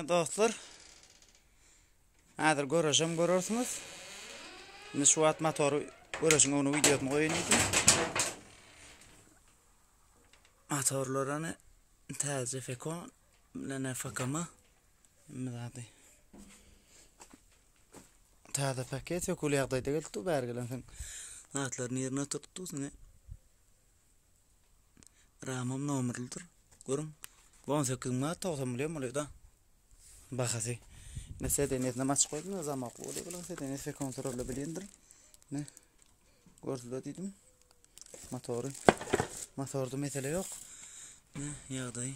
dostlar. Hazır görürsünüz. Şimdi şu at motoru görürsünüz, onu videoda koyayım. Motorlarını taze fekon lene fakama mizadi. Taze paket yok ulyaqdaydı geldi bergelensin. Atların yerine tuttu ne? Ramam nomerlidir. Görün. 18 mat 90 milyon oluyor da. Bakası. Ne sedenet namaz koydum zaman oluyor falan sedenet fe kontrol edebilendir. Ne? Gördüler dedim. Motorda mesele yok. Ne? Yağdayı.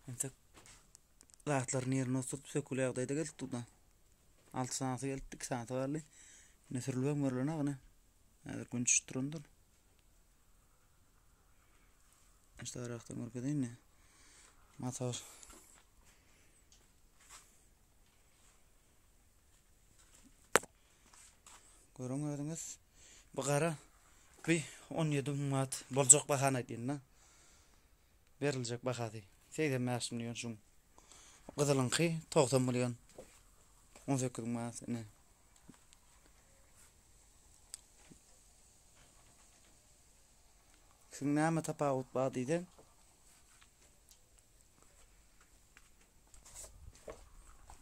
Entek atların yerine tutup sökülü yağdaydı geldi tutan. 6 saati geldi 2 saati varlı. Ne sürülüyor mürlüğüne ne? Eğer gün çıktırındır. İşte araktan orkadayım ne? Motor. Görüyorsunuz. Bu kara bir 17 mat bolcak bahana deyinna. Verilecek bahadi. 85 milyon şun. O kadarın ki 90 milyon. 18 mat ne? Şimdi ama tapavut badiden.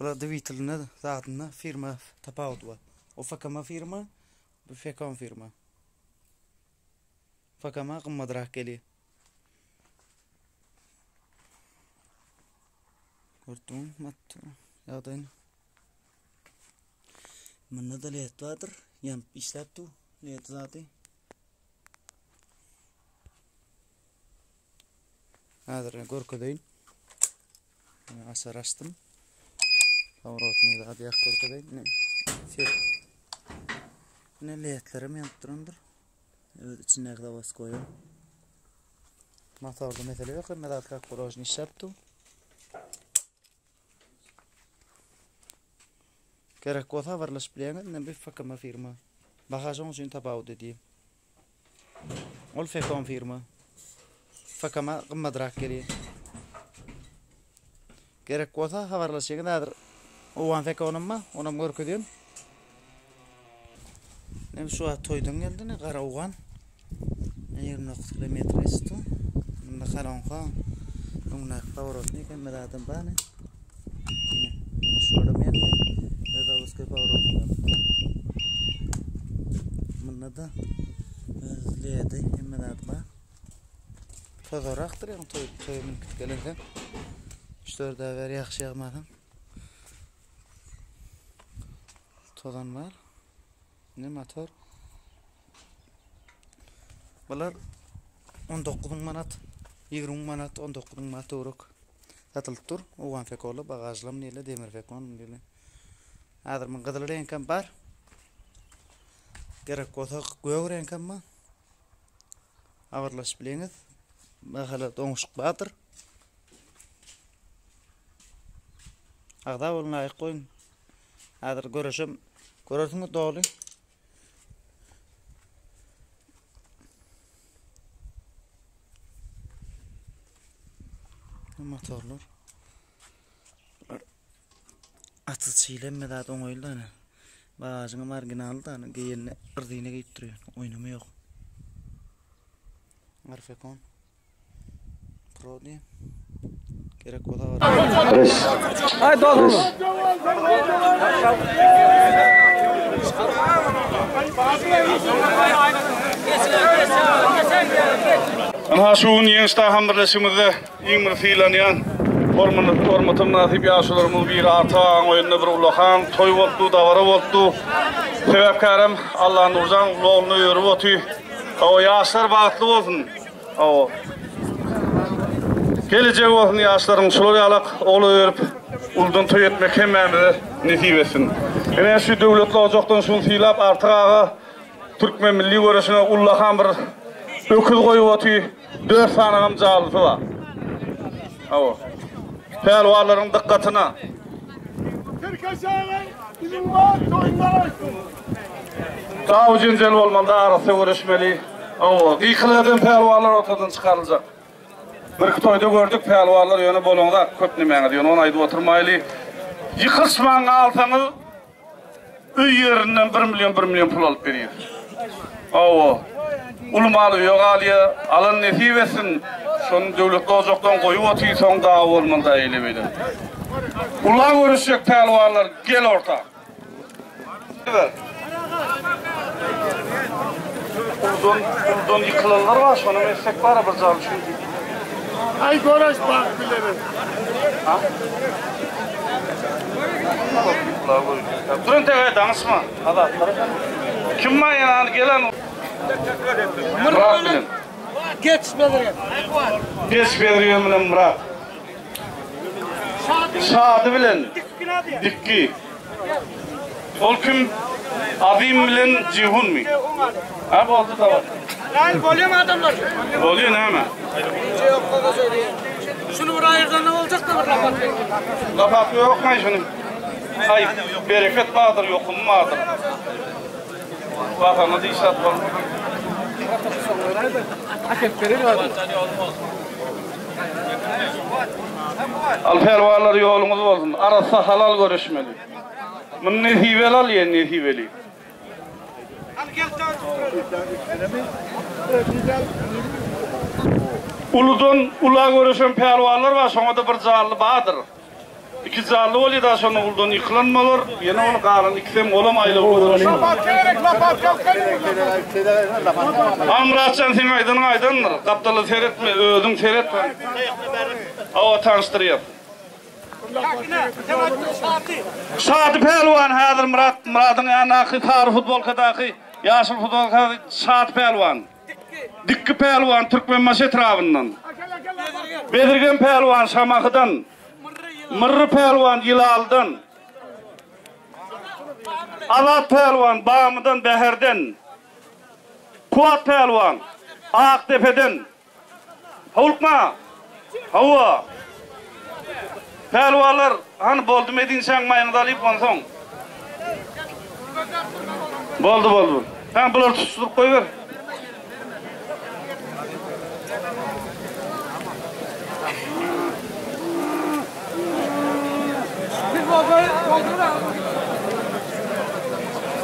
Burada vitrine zaten firma tapavut var. O fakama firma, bu fekon firma. Fakama kımmadrak geliyor. Gördün mü? Yağdayın. Bunda da lehit vardır. Yan işleptu. Lehit zaten. Hazır görküdeyim. Asar açtım. Avratını da hadi yak görküdeyim. Ne? Ne lehitlerim yaptırındır. Evet içine kadar bas koyuyorum. Motorda mesele yok. Medat kalk kurajını işleptu. Gerek olsa varlaş bileyen ne bir fakama firma. Bagajın için tabağı dediğim. Ol fekon firma. Fakama kımmadrak geliyor. Gerek olsa haberleşecek nedir? O an fekonum mu? Onam görküdüyüm. Nem şu an toydun geldi ne? Kara oğan. 20 kilometre istu. Bunda karanlığa. Bunda pavrotni ki medadım bana. Şu adam yani. Burada uske pavrotni. Bunda da liyadi medadım bana. Fotoğraftır yani toyumun kütkelerden. İşte orada ver yaxşı yağmadım. Tozan var. Ne motor? Bunlar 19 manat, 20 manat, 19 manat uruk. Satılıp dur. Oğan fekolu, bagajlam neyle, demir fekon neyle. Adırmın qıdıl renkem var. Gerek olsa göğü renkem var. Avarlaş bileniz. Bakalım donuşuk batır. Ağda olun ayık koyun. Adır görürsünüz doğru. Motorlar. Atı çiğlenmedi adı oğuyla ne. Bağacına marginalı da geyeline ırdığına gittiriyor. Oynama yok. Arfekon. Pro diye. Gerek o da var. Reis. Haydi oğlum. Ana şuun yengsta hamdırlaşımızda yengmir fiilaniyan hormatım nasip yaşlarımız bir ata oyunda bir ulahan toy oldu davara oldu sebepkarım Allah'ın uzan yolunu yürüp otu o yaşlar bağıtlı olsun o gelecek olsun yaşların şuları alak oğlu yürüp uldan toy etmek hemmemize nasip etsin. Yine şu devletli ocaktan şunu fiilap artık ağa Türkmen milli görüşüne ulahan bir öküz koyu otu 4 sanağım cağılısı var. O. Pelvarların dikkatine. Türkeşehir'in bizim var toyunlar açtım. Daha cincel olmalı, arası görüşmeli. O. Yıkıladığın pelvarlar ortadan çıkarılacak. Bir toyda gördük pehlivanlar yönü bolonda köp nemeňe diýen, onu aýdyp oturmaýly. Ýykysmaň alsaňyz üý ýerinden 1 milyon pul alyp berýär. Awa. Ulmaly ýok alýa, alan nesibesin. Şonu döwlet ozakdan goýup otyrsaň da bolmanda eýlemeýler. Ulan görüşecek pehliwanlar gel orta. Uldon yıkılanlar var, şonu meslek var bir zal çünkü. Ay goraş bak bilerim. Ha? Durun tege danışma. Kim mayana gelen? Murat bilen. Geç Bedriye. Geç Bedriye bilen Murat. Şadı bilen. Dikki. Ol kim? Abim bilen Cihun mi? Ha bu oldu da var. Lan oluyor mu adamlar? Oluyor ne mi? Yok baba söyleyeyim. Şunu buraya ayırdan ne olacak da kapat. Kapat yok mu şunun? Hayır, bereket vardır, yokum vardır. Vatanı dişat var. Al-Pervarlar yolumuz olsun. Arasa halal görüşmeli. Bunu nehiveli al ya nehiveli. Uludan ula görüşen pervarlar var. Sonra da bir zarlı bağdır. İki zarlı oluyor da sonra uludan yıkılanmalar. Yine onu karın ikisem olam aylık olur. Amratcan sen aydınlar. Kaptalı seyretme, özün seyretme. Ava tanıştırıyor. Şadi Pelvan hadir Murat'ın anakı tarih futbol kadaki yaşıl futbol kadaki Şadi Pelvan. Dikki Pelvan Türkmen maç etrafından. Bedirgen Pelvan Şamakı'dan. Mırrı Pelvan Yilal'dan. Alat Pelvan Bağımı'dan Beher'den. Kuat Pelvan Aktepe'den. Hulkma Hava. Pelvanlar hani boldu medin şang mayını dalayıp onsoň. Boldu. Ben bular tutuşturup koyuver.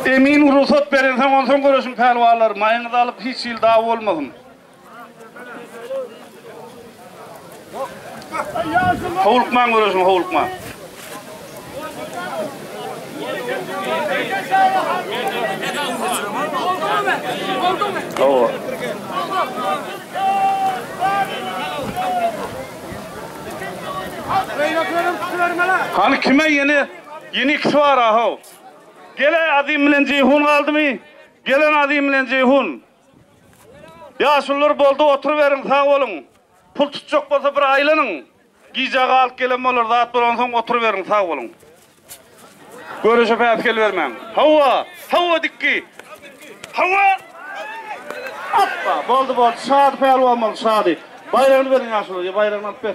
Emin ruhsat berensen onsoň görüşün pelvanlar mayını dalıp hiç ýyl daha bolmasın. Hulkman görüşün Hulkman. Hani kime yeni kişi var ahav. Gelen Azim bilen Ceyhun kaldı mı? Gelen Azim bilen Ceyhun. Yaşlılar boldu oturuverin sağ olun. Pul tutacak bolsa bir aylanın. Gijaga alıp gelen bolar zat bolansoň oturuverin sağ olun. Görüşüp ätkel bermän. Hawa dikki. Hawa. Appa boldu. Şadi pelwan bol şadi. Bayrağını verin yaşlılar, bayrağını alıp ber.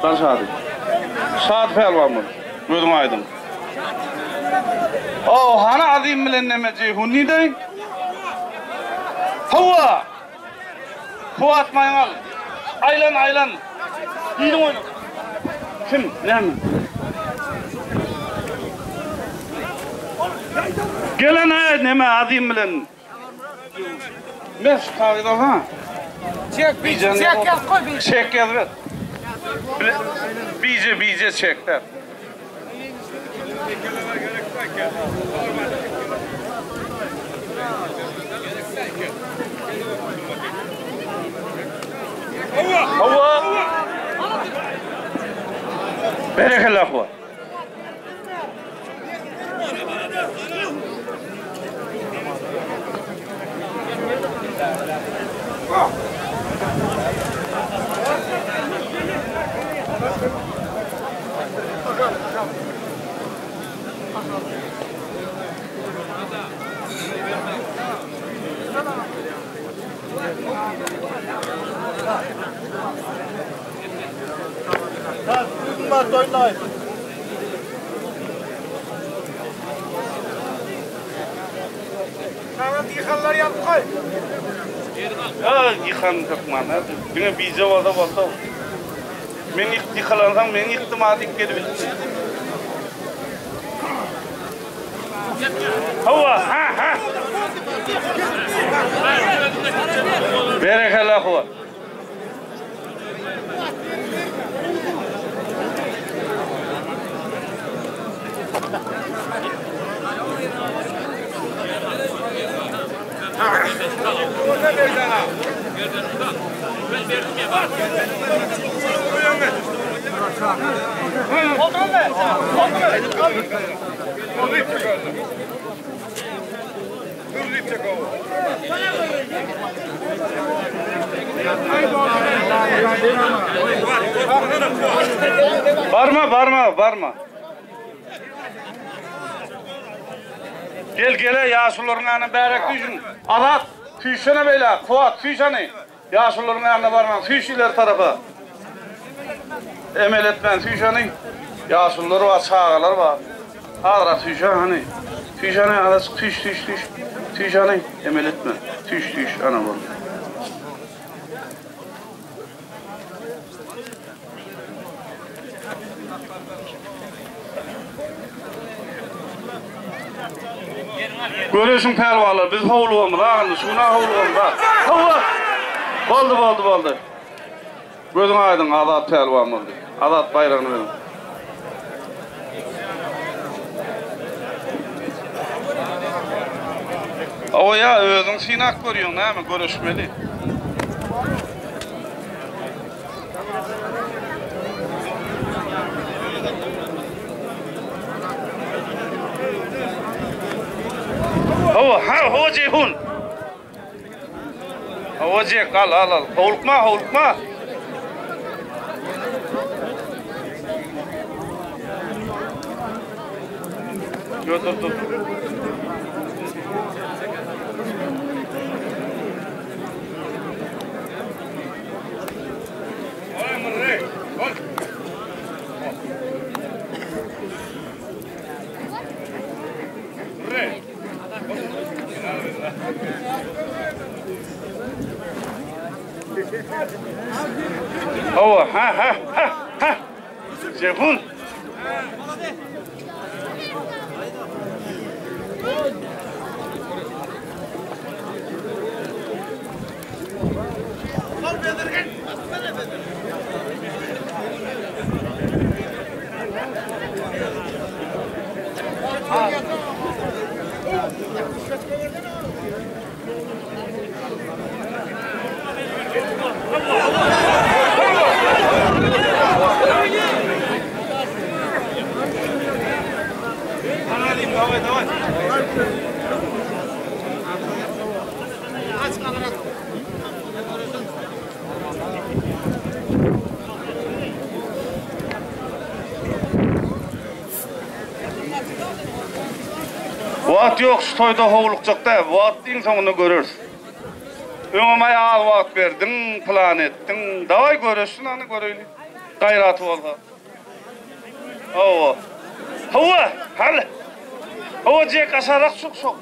Bar şadi. Şadi pelwan bol. Gözüm aydın. Hana Azim bilen neme Ceyhun ni deyin? Hawa. Kuat maýan. Aylan. Ýylyň oýna. Kim? Näme? Gelen neme Azim bilen. Mes kaýda ha? Çek yaz koy. Çek yaz ver. Bize çekler. Hawa. Bereketli ahva. Sana yıkanlar yap koy. Ya yıkan kırpman. Bine bize oldu. Men yıkalansam men yıktım adik gelip. Hava ha. Berekallah hava. Barma. Gel yaşlıların yanına bərək düşün. Alat, tüysene beyler, Fuat tüysene. Yaşlıların yanına barma, tüyşiler tarafa. Emel etmen tüysene. Yaşlıları var, sağlar var. Ağra tüysene hani. Tüysene, alas tüys. Tüysene, emel etmen. Tüys, ana var. Görüyorsun pervalar, biz havluğum da, şuna havluğum da. Hava! Oldu. Gözün aydın, adat pervam oldu. Adat bayrağını verin. O ya, özün sinak görüyorsun, değil mi? Görüşmeli. Hava Ceyhun. Hava Ceyh, al. Havlukma. Dur. Hava, ha. Ceyhun. Давай. Vaat yok, şu toyda hovlukçakta, vaatın sonunu görürüz. Öňüme ýaly wagt berdiň, plan etdiň. Daway görüşsün, any göreýli. Gaýraty bolsa. Hawa, hal. Hawa jek aşarak sok.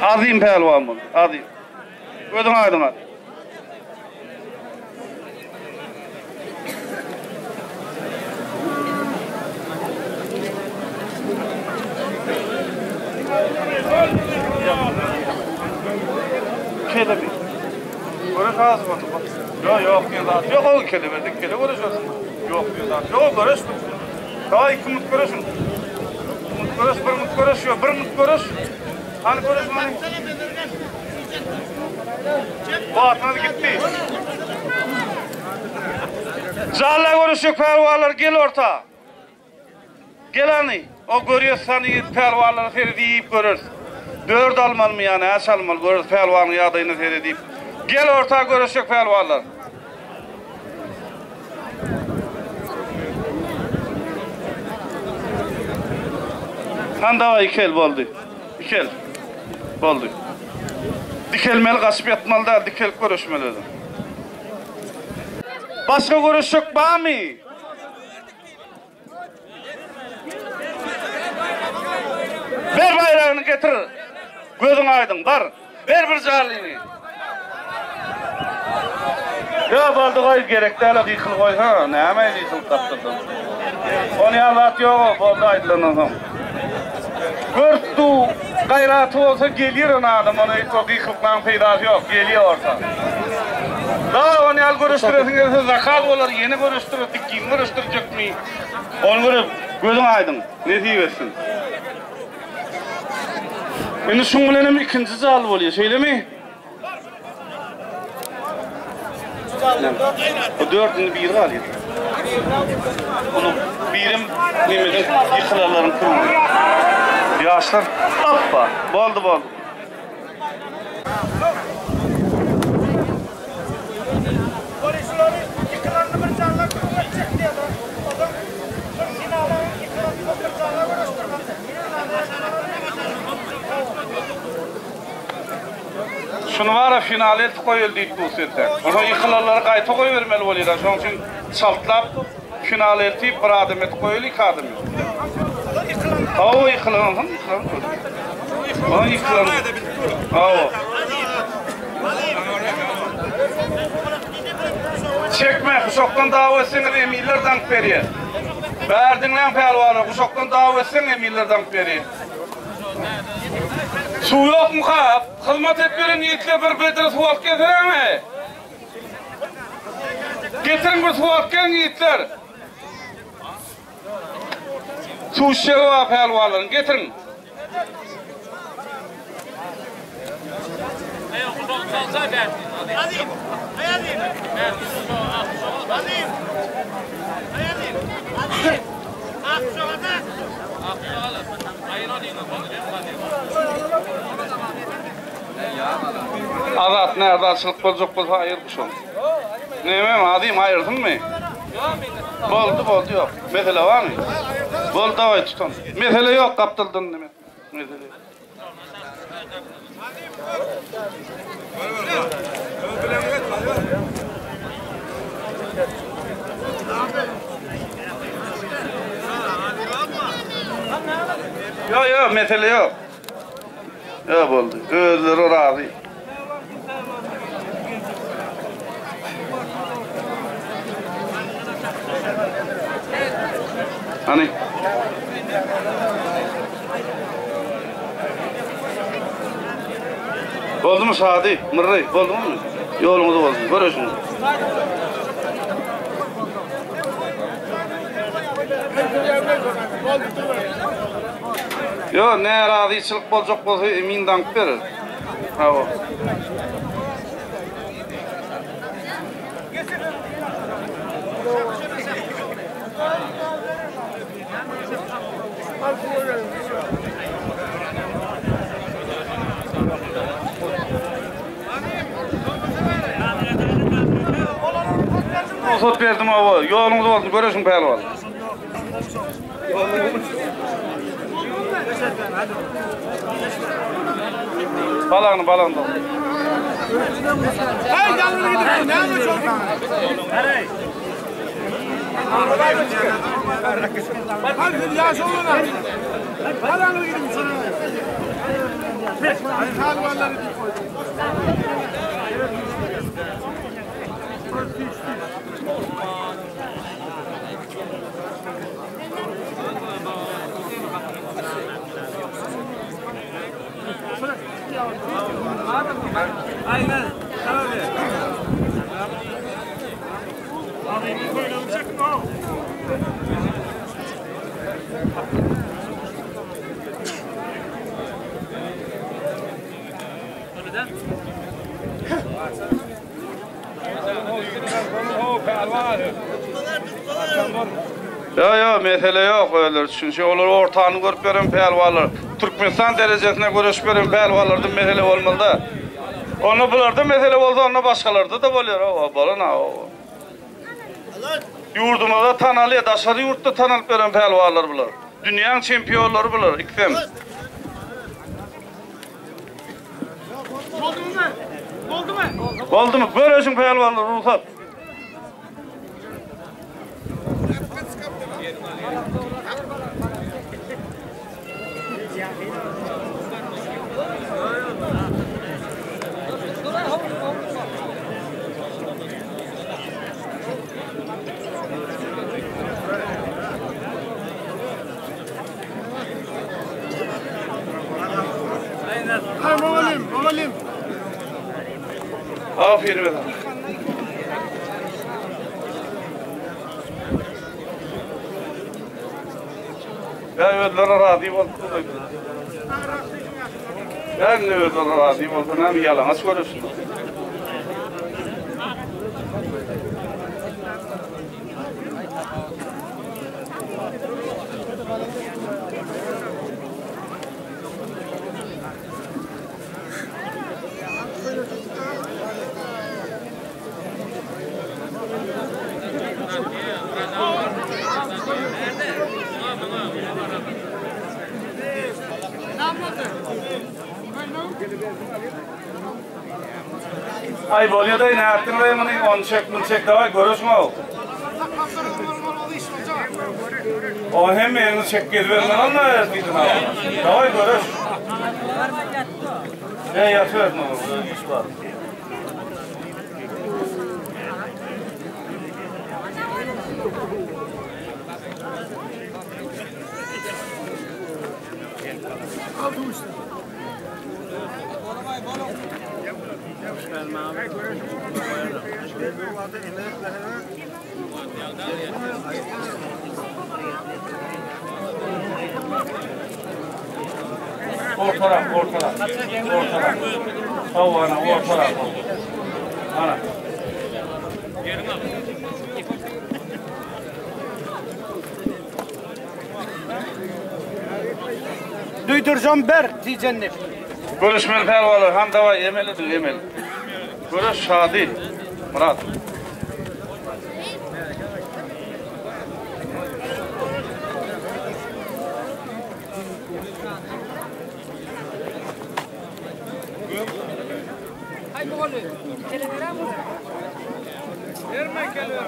Azim pelwan bol, azim. Gözüň aýdyn. Kelebe. Göre kazmadı bak. Yok ya. Yok o kelebe görüşüyorsun. Yok ya. Yok görüş. Daha iki mut görüşün. Bir mut görüş. Hani görüş mani? Bu atmadı gitti. Zalla görüşük pervalar gel orta. Gel hani. O görüyorsan pervaları seyredip görürsün. 4 almalı mı yani? Aç almalı. Görürüz pelvanın yadayını seyredip. Gel orta görüşecek pelvanlar. Handava ikel boldu. İkel. Boldu. Dikelmeli kasıp yatmalı da dikel görüşmeli. Başka görüşecek var mı? Ver bayrağını getir. getir. Gözün aydın bar. Ver bir jarlyny. Ya baldygy gerekli ala yıkıl koy ha. Näme yıkıl tapdydın. Onu alat yok boldy aýdylanan. Görtü gayratı olsa gelir ona adam onu çok yıkılman peydası yok geliyor orta. Daha onu al görüştürürsün zakat olur yeni görüştürürsün kim görüştürecek mi? Onu görüp gözün aydın ne diyorsun? Şimdi şun bilenim ikincisi alıp oluyor söyle mi? O dördünü bir yere alıyor. Onu birim nimeden yıkılarların kırmıyor. Yaşlar hoppa boldu. Şunu var ya finale koyuldu bu sette. Onu yıkılarları kayta koyuvermeli oluyor. Şunun için çaltlap finale tip bir adım et koyulu iki adım et. O yıkılan. O yıkılan. O. Çekme, kuşaktan davet etsin emirlerden beri. Verdin lan pelvanı, kuşaktan davet etsin emirlerden beri. Su yok mu kap? Hizmet etmeli niyetle bir bedel su alıp getirir mi? Getirin bir su alıp gelin niyetler. Su şişeri var pelvanların, getirin. Azat nerede açılıp olacak olsa ayırmış onu. Neyim adayım ayırdın mı? Boldu yok. Mesele var mı? Boldu davay tutun. Mesele yok kaptıldın demek. Mesele yok. Yok mesele yok. Yok oldu. Özleri razı. Hani? Oldu mu Sadi? Mırrı, oldu mu? Yolumuzu oldu. Görüşürüz. Yo, ne razıyçılık olacak olsa emin dank verir. Ha o. Sot verdim o. Yolunuz olsun. Görüşün pehlivan. Balanı. Hey canını gidin. Ne anlatıyorsun? Hey. Hadi ya şunlar. Balanı gidin sana. Kalvarları koy. Aynen. Abi böyle olacak mı? Öyle Yo, mesele yok öyle. Çünkü onlar ortağını görüp veren pelvallar. Türkmenistan derecesine görüş veren pelvallardan mesele olmalı da. Onu bularda mesele oldu, onu başkalarda da oluyor. O balana o. Yurdumuzda tanalı, dışarı yurtta tanılıp veren pelvallar bular. Dünyanın şampiyonları bular, ikisem. Oldu mu? Görüyorsun pelvallar, ruhsat. Oğlum. Aferin be. Ya ödlere razı oldu. Ben de ödlere razı oldu. Ne yalan aç görürsün. Ay bolya da ne yaptın be bunu on çek daha görürsün o. O hem yerini çek geri vermen anla dedin ha. Daha görürs. Yatıyor mu? İş var. Ortarak. Savana ortarak. Ana. Duyduracağım ber diyeceğim. Görüşmen pervalı ham dava emel. Görüş Şadi. Murat. Haydi oğlum. Telegram mı? Verme geliyor.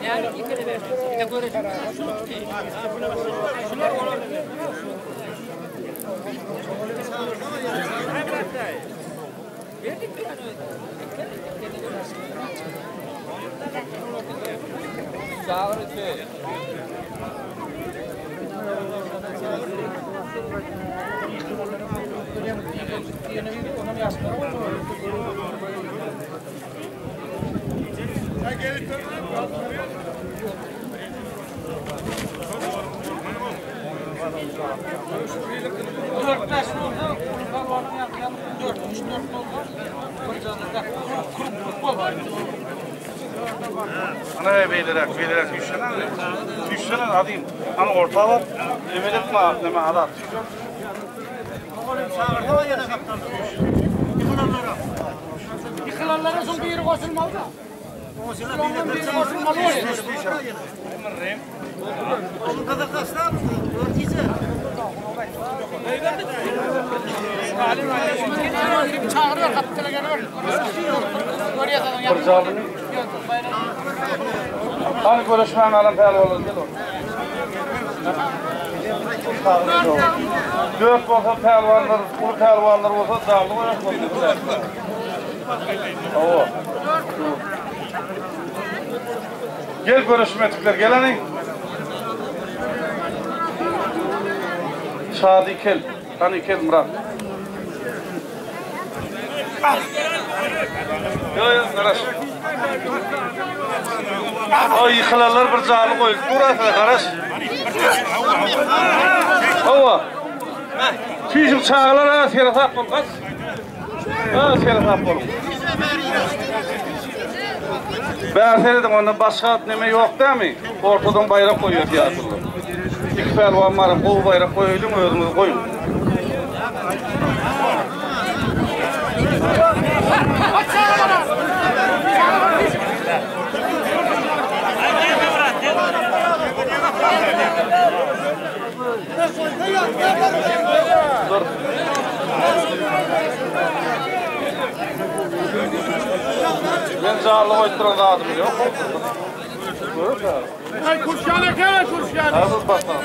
Yani ikili ver. Bir de göreceğim. Şunlar olur. Verdik bir an Sağ olun. Ana beyler düşsene adayım. Ana orta var. Emelet mi neme alat. Oğlum sağırda var yana kaptan. Yıkılanlara son bir yeri koşulmalı da. Yıkılanların bir yeri koşulmalı oluyor. Onun kadar kaslar mı? Çağırıyor kaptana geliyor. Oraya da Pırcalını. Hani görüşmen alın pervalı gel oğlum. 4 olsa pervanlar, kuru pervanlar olsa dağlı var. Gel görüşmetikler gelenin. Şadi kel. Hani kel Murat. Yok Karaş. O yıkılarlar bir canlı koyup burası Karaş. Ova. Bizim çağlar ha serhat olmaz. Ha serhat olur. Ben söyledim ondan başka neme yok değil mi? Ortadan bayrak koyuyor tiyatroda. İki pelvan var, kol bayrak koyuydum, özümüzü koyun. Dur. Ben zarlı oyturan adım yok. Ay kurşana gel kurşana. Hazır bakalım.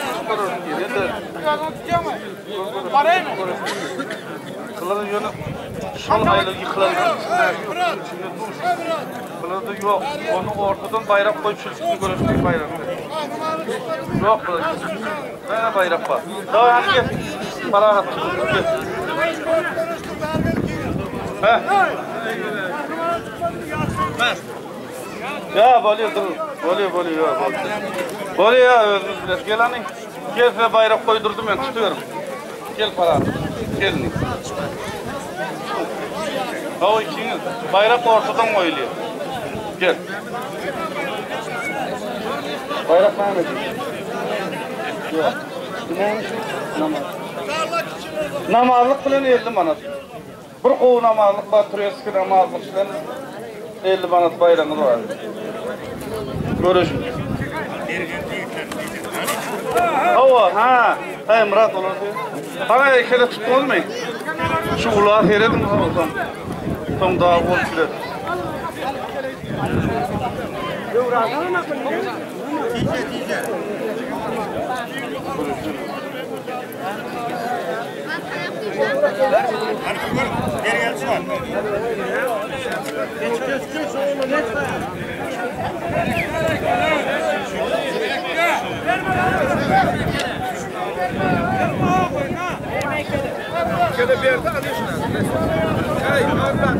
Ayağını tutuyor mu? Parayı mı? Kıları yönü şol aylı yıkılan. Kıları yok. Onu ortadan bayrak koyup çılgını görüştük bayrakta. Yok kıları. Ne bayrak var? Daha hadi gel. Para at. Gel. He? Ya bolıyor dur. Bolıyor ya. Bolıyor ya özür gel hani. Gel ve bayrak koydurdum ben tutuyorum. Gel para. Gelin. O ikiniz bayrak ortadan koyuluyor. Gel. Bayrak nerede? Yok. Neymiş? Namarlık bilen 50 manat. Bir qoğu namarlık var, türeski namarlık bilen 50 manat bayrağınız var. Görüşün. Hava, ha. Hey Murat olur diyor. Bana ekele tuttu olmayın. Şu ulağı seyredin mi olsam? Tam daha bol çiler. Şöyle bir yerde alıyorsun. Hey, oradan.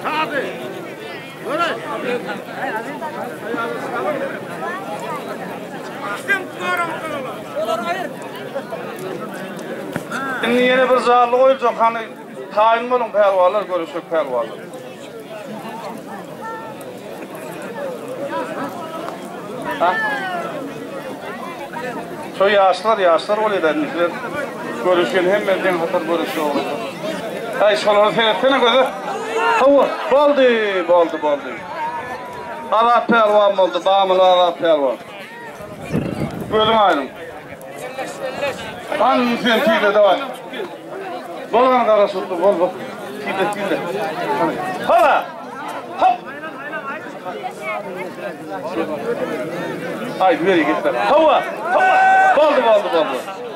Hadi. Böyle. Şimdi yeni bir zarlı koyacak hani tayin olun pervalar görüşük pervalar. Ha? Şu yaşlar oluyor denizler. Görüşün hem merdiven hatar görüşü olur. Ay şoları seyrettene gözü. Hava, boldu. Arap pervan oldu, bağımlı Arap pervan. Bölüm ayrım. Hanım sen tüyle de var. Bolan kara sütlü, bol. Tüyle. Hala! Hop! Ay böyle gitti. Hava! Boldu.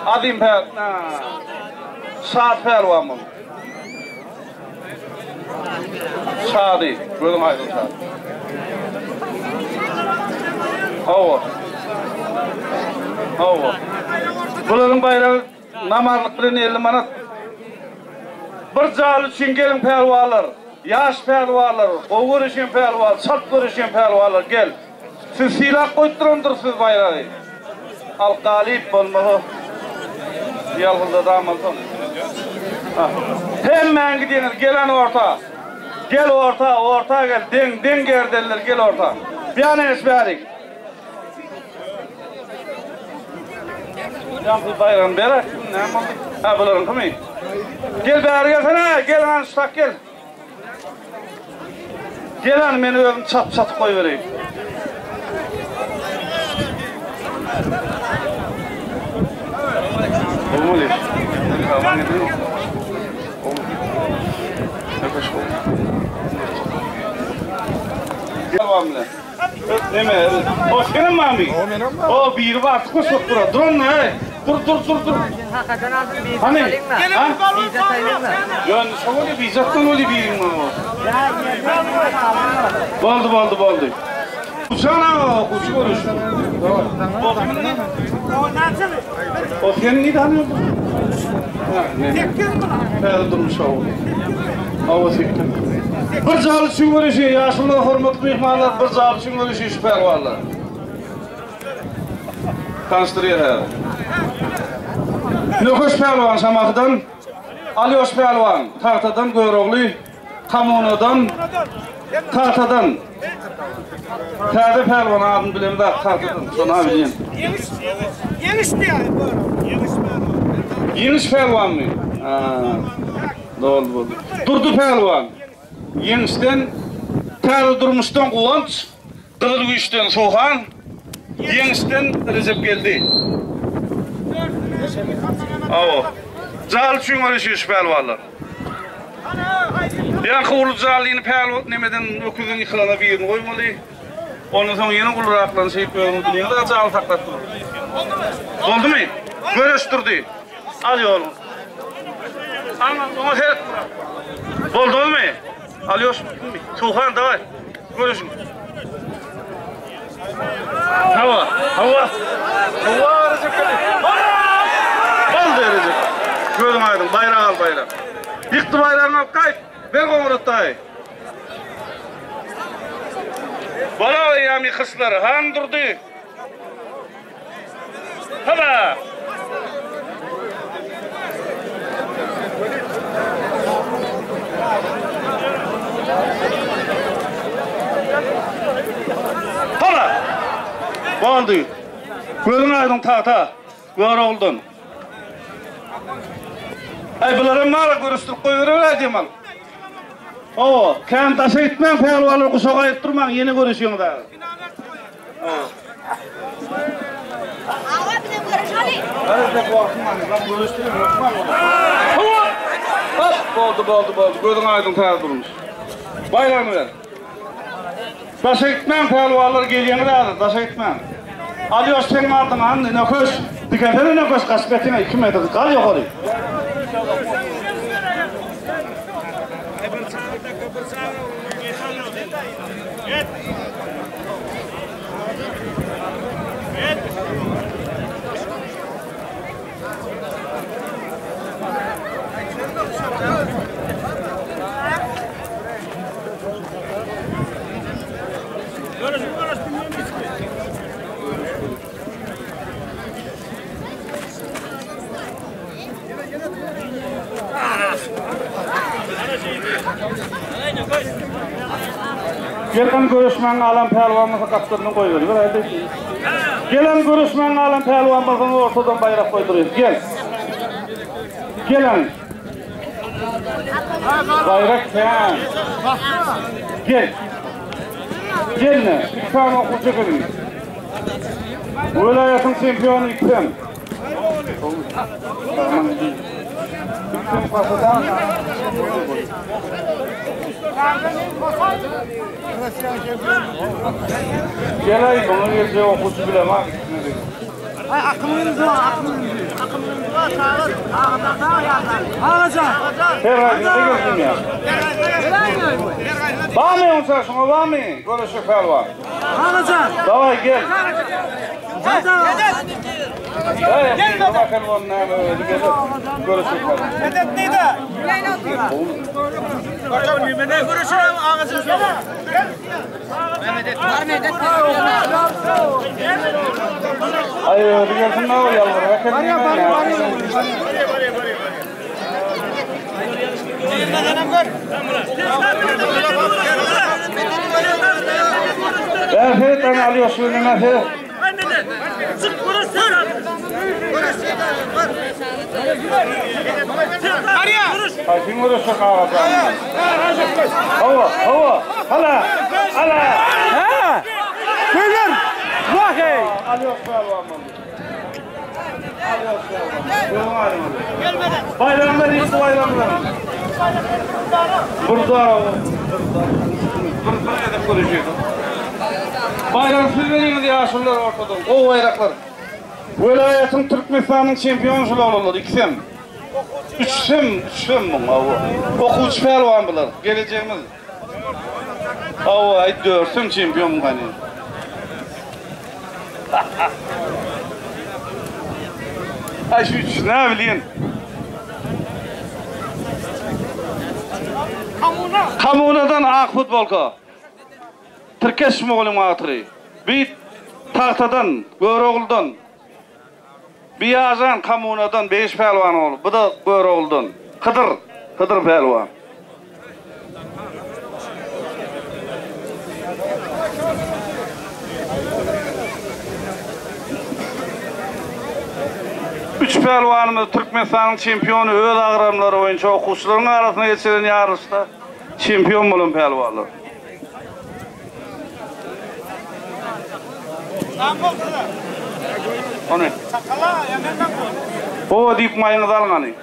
Adim per... Saat pervan oldu. Şadi, bölüm ayrım şadi. Hava. Bunların bayrağı namarlık bilen 50 manat. Bir calı için gelin pervalar, yaş pervalar, oğur için pervalar, çatlar için pervalar gel. Siz silah koytturundur siz bayrağı. Al galip olmalı. Yalgızda damalsın. Hemen gidiyorlar, gelen orta. Gel orta gel. Den gerdenler gel orta. Bir an esmerik. Yankı bayrağın beri. Ha buların kımı. Gel beri gelsene. Gel han ştak gel. Gel han beni öbüm çat koy vereyim. Olmalı. Tamam edin. Devamlı. Neme? O senin mi abi? O bir var. Kusuk dura. Durun ne? Dur. Hani? Ha? Yani şöyle bir zaten öyle bir mi o? Baldı. Sana kuş konuş. O senin ne tanıyor? Ne? Her durmuş o. Hava sektim. Bir zal için görüşü, yaşlı hürmetli mehmanlar bir zal için görüşü pervalar. Tanıştırıyor her. Nököş Pehliwan Şamakydan, Alyoş Pehliwan Tartadan Göğrogly, Kamunadan, Tartadan. Täze Pehliwan adyny bilen de Tartadan, şonu bilýän. Yeniş diýär. Yeniş Pehliwan mı? Doğru. Durdu Pehliwan. Yenişden Täze durmuşdan Guwanç, Kızıl Güýçden Soğan, Yenişden Recep geldi. Awa. Zal üçin görüşýüş Pehliwanlar. Ýa kowul zalyny Pehliwan nemeden öküzün ýyklana birini goýmaly. Ondan soň ýene gulraklan şeýip öňünden de zal taklap dur. Boldumy? Görüşdirdi. Al ýolum. Ama her boldumy? Alyoş. Soğan davay. Görüşün. Hava. Recep geldi. Oldu Recep. Gözün aydın, bayrağı al bayrağı. Yıktı bayrağını al, kayıt. Ver komuratayı. Bana yami kısları, han durdu. Hala. Hala. Oldu. Gözün aydın ta. Gör oldun. Ay bularım mala görüştürüp koyuverer Cemal. Oo, kan taşa etmem Pehliwanlar kuşağa ettirmem, yeni görüşüyorsun da. Ağa bize görüşelim. Hadi de korkma, ben görüştürüyorum, korkma. Hop, oldu. Gözün aydın ta durmuş. Bayrağını ver. Taşa etmem Pehliwanlar gelýäni de, taşa etmem. Alyoş senin ardından nököş, dikendene nököş kaçbetine 2 metre kal ýokary. Gelen görüşmen alan Pehliwanymyzy kaptyrdyň goýuver. Hadi. Gelen görüşmen alan Pehliwanymyzyň ortadan bayrak goýduryp. Gelen. Bayrak sen. Gelme. Tamam okuçy gelin. Welaýatyň çempionu iksem. Gelay bunu yerce okusu bilemem. Ay akımınız var. Sağır. Ağaca. Herhalde geldim ya. Vami onsa şuna vami. Görüşü Pehliwan. Ağaca. Davay gel. Gel bakın onunla görüşü Pehliwan. Medet neydi? Bakalım ne görüşelim ağaca. Medet. Ay gelsin ne var yalvar. Bakın ya. Evet, ben Alyoş Ünlü'nü. Ay, kim vuruşu kahvaltı? Hava, hala. Ha! Buyurun. Bakay. Alyoş Pehliwan. Bayramlar ilk bayramlar. Burada edip konuşuyordu. Bayram filmlerinde yaşlılar ortada. O bayraklar. Welaýatyň Türkmenistanyň çempionyjyly bolar iksem. Üçsem bu. Okuwçy Pehliwan bular. Geleceğimiz. Ay 4 çempion gany. Ay şu ne bileyim. Kamunadan ak futbolka. Türkeş moğolun atırı. Bir tahtadan, Göğroguldan. Bir yazan Kamunadan 5 pelvan oldu. Bu da Göroğlu'dan. Hıdır pelvan. Üç pelvanımız Türkmenistan'ın çempionu öz ağramları oyuncu okuşlarının arasına geçiren yarışta çempion bulun pelvanlar. O ne? O deyip mayınız alın hani.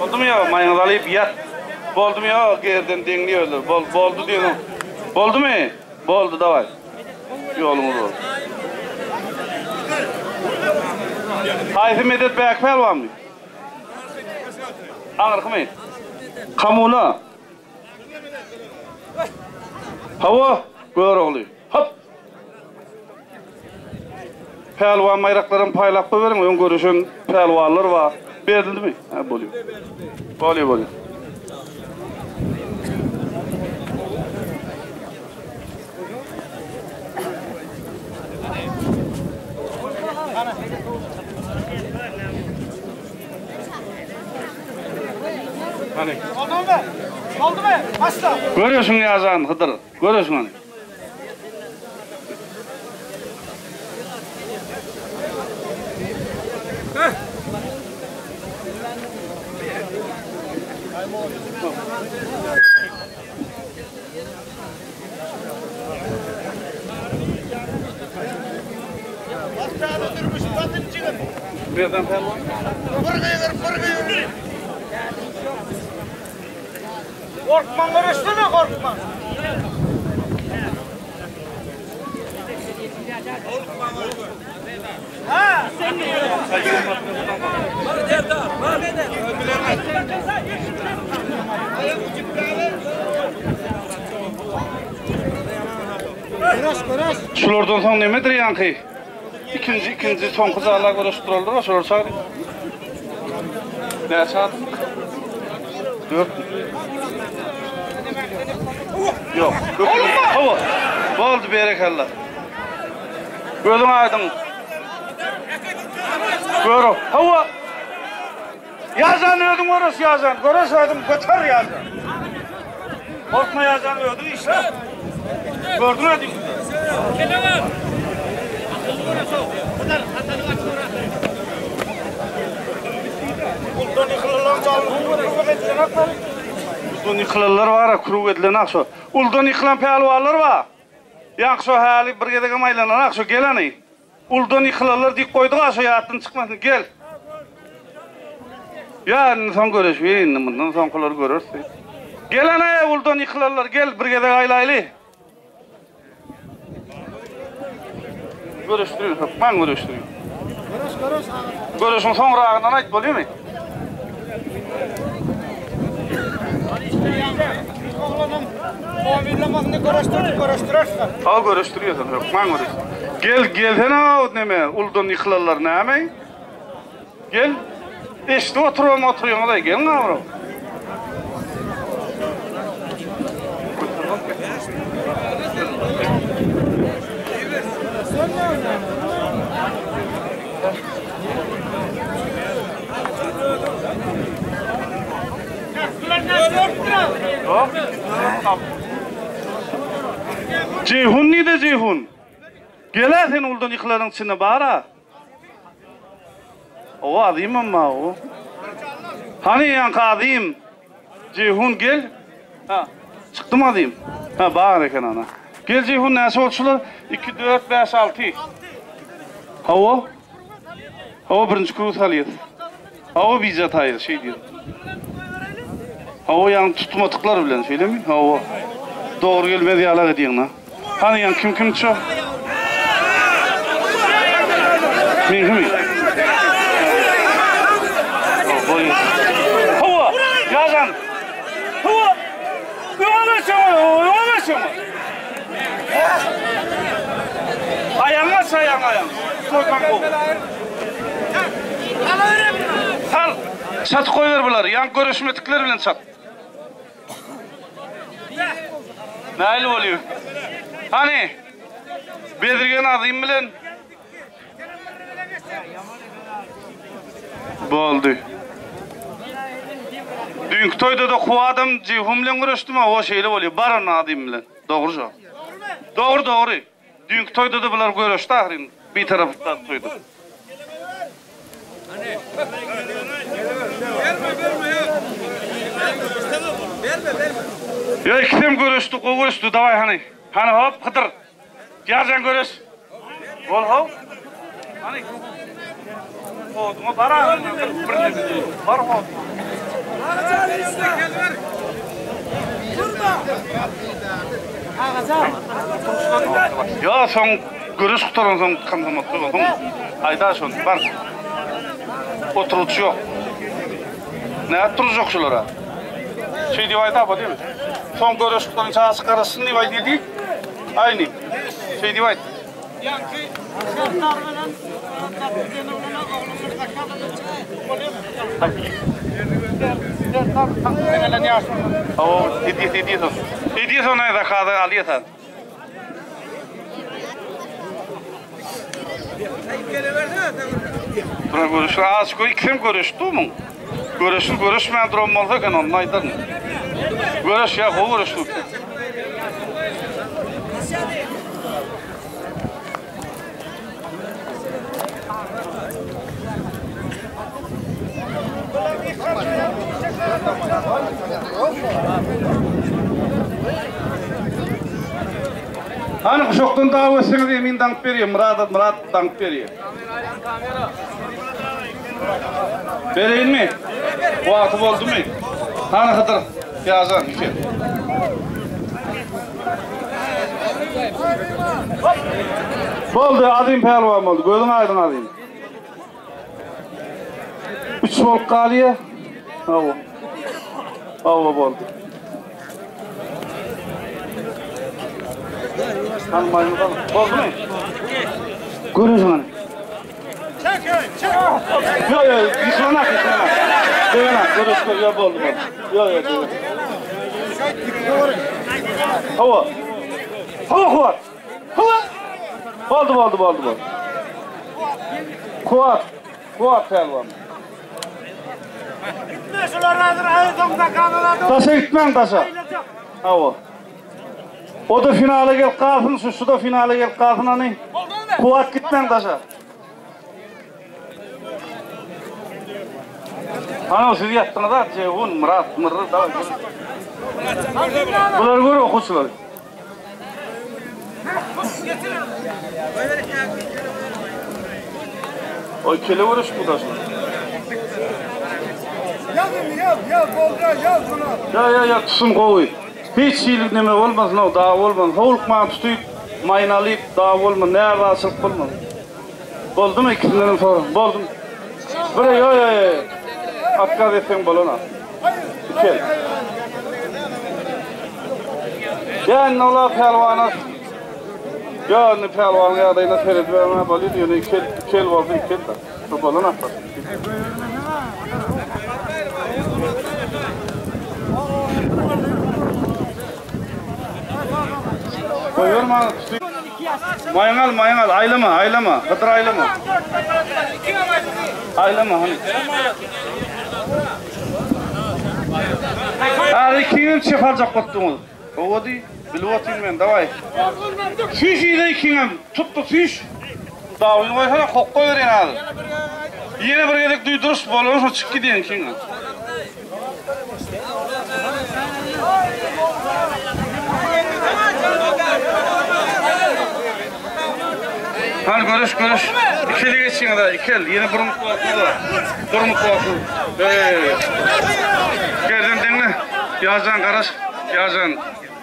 Oldu mu ya? Mayınız alıp yat. Boldu mu ya? Gerden denliyorlar. Boldu diyorum. Boldu mu? Boldu da var. Yolumuz oldu. Hayfi medet bek pelvan mı? Ağırkı mı? Kamuna. Hava. Göroğlu. Hop. Pelvan mayraklarını paylap verin. Ön görüşün pelvanlar var. Berildi mi? Ha, boluyor. Hani? Oldu mu? Başla. Görüyorsun yazan Hıdır. Görüyorsun hani. Birden pelvan. Korkman karıştı mı korkman? Ha? Şulardan son nemedir yankı? İkinci son kızarlar görüştürüldü mü? Şular çağırın. Ne saat? 4. Yok. Hava. Oldu berekallah. Gözün aydın. Görü. Hava. Yazan ödün orası yazan. Görüş aydın götür yazan. Korkma yazan ödün işte. Gördün mü? Uldan yıkılanlar var, kuru edilen akşo. Uldan yıkılan pelvallar var. Yakşo hali bir gedege maylanan akşo geleni. Uldan yıkılanlar dik koyduk akşo yatın çıkmasın gel. Ya son görüşmeyin, bundan son kılar görürsün. Gelene uldan yıkılanlar gel bir gedege aylaylı. Görüştürüyor, ben görüştürüyor. Görüşün sonra ağından ait boluyor mu? Oğlanım, muamellemasını görüştürürsen. Ha görüştürüyorsun, yok ben görüştürüyorum. Gel sen ağıt neme, uldan yıkılarlar neme? Gel, işte oturuyorum da gel ne var? Ceyhun neydi Ceyhun? Gel sen uldan yıkıların içine bara. O adım ama o. Hani yankı adım? Ceyhun gel. Ha, çıktı mı adım? Ha, bağır eken ana. Gel Ceyhun neyse olçular? 2, 4, 5, 6. Hava? Hava birinci kurut alıyız. Hava bizzat hayır şey diyor. Hava yani tutma tıklar bilen söyle mi? Hava. Doğru gelmedi yala ediyorsun ha. Hani yani kim çok? Min kimi? Hava! Yazan! Hava! Yoğalaşma! Ayağına sayang ayağın. Soykan kol. Sal! Sat koyver bunları. Yan görüşmetikler bilen sat. Neyli oluyor? Hani? Bedirgen adayım bilen Boldu. Dünkü toyda da kuvadım cihum bilen görüşdüm ama o şeyle bolýar. Baran adım bilen. Dogry jok. Dogry. Dünkü toyda da bular görüşdi ahirin. Bir taraftan toyda. Ya kim görüşdü, o görüşdü. Davay hani. Hani hop kıtır. Yarcan görüş. Bol hop. Hani. Oduma bara. Bar hop. Ya son görüş kutaran son kandamak son. Ayda son bar. Oturucu yok. Ne oturucuk şulara? Şey diye ayda bu değil mi? Son görüş kutaran çağısı karasın diye ayda değil. Aynı. Şey diye ayda. Hediye sonra da kadı alıyorsan. Buna görüşür, az koy, kim görüştü mü? Görüşmeyen durum olsa onun aydan. Görüş ya, o görüştü. Hani kuşoktan davasını emin dank veriyor, Murat dank veriyor. Vereyim mi? Bu akıb oldu mu? Hani kıdır, yazan, iki. Oldu, adım pehlivan oldu, gözün aydın adım. 3 volt kalıyor. Hava oldu. Hani maymundan oldu mu? Görüyorsun hani. Yok, yıkılanak. Dövenak, görüyorsun, yok oldu. Yok, Hava. Oldu. Kuvat pehlivan. Taşa gitmem taşa. Hava. O da finale gel kalsın, şu da finale gel kalsın hani. Kuvat gitmem taşa. Hani siz yattınız da Ceyhun, Murat, Mırrı da. Bunlar görüyor okusular. O kele vuruş bu taşa. Yaz bolca yaz buna. Ya tusum koy. Hiç şeylik neme olmaz, no daha olmaz. Havulkman tutuyup maynalayıp daha olmaz. Ne arasılık olmaz. Oldu mu ikisinden sonra? Oldu mu? Böyle yo. Akkad etsen bolona. Gel. Ya ne ola pehlivanı. Ya ne pehlivanı ya da yine seyret vermeye boluydu. Yani kel oldu, kel de. Bolona atlar. Koyuyor mu? Mayangal, aylama. Hıdır aylama. Aylama hani. Hadi kim çefalcak battınız? O değil, bilvatayım ben, davay. Fiş ile kim? Tuttu fiş. Davayın koy sana kokko verin hadi. Yine bir yedek duyduruz, bolonuz çık gidiyen kim? Hani görüş. İkili geçin da, ikili. Yine burun kulaklı da. Burun kulaklı. Geldin dinle. Yazan karaş. Yazan.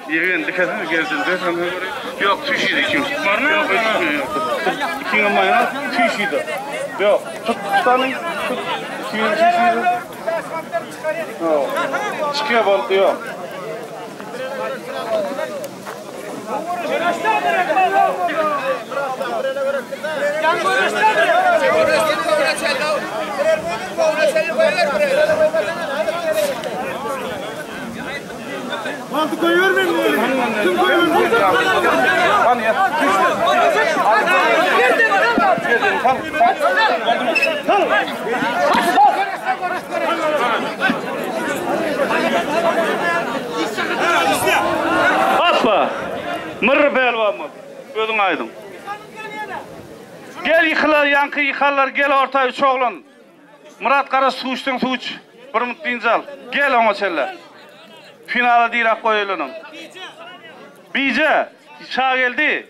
Yeğen dikkat mi geldin? Yok tüşiydi kim? Var mı? Yok. İkinin mayına tüşiydi. Yok. Tutanın. İkinin tüşiydi. Çıkıyor bol diyor. Mantı koyuyor mu? Kim koyuyor mu? Atma. Mırrı pelvanmaz. Gözün aydın. Gel yıkılar, yankı yıkarlar, gel ortaya üç oğlan. Murat Kara suçtun suç. Bir mutlu al. Gel ona çelle. Finala değil ak koyulunun. Bice. Şaha geldi.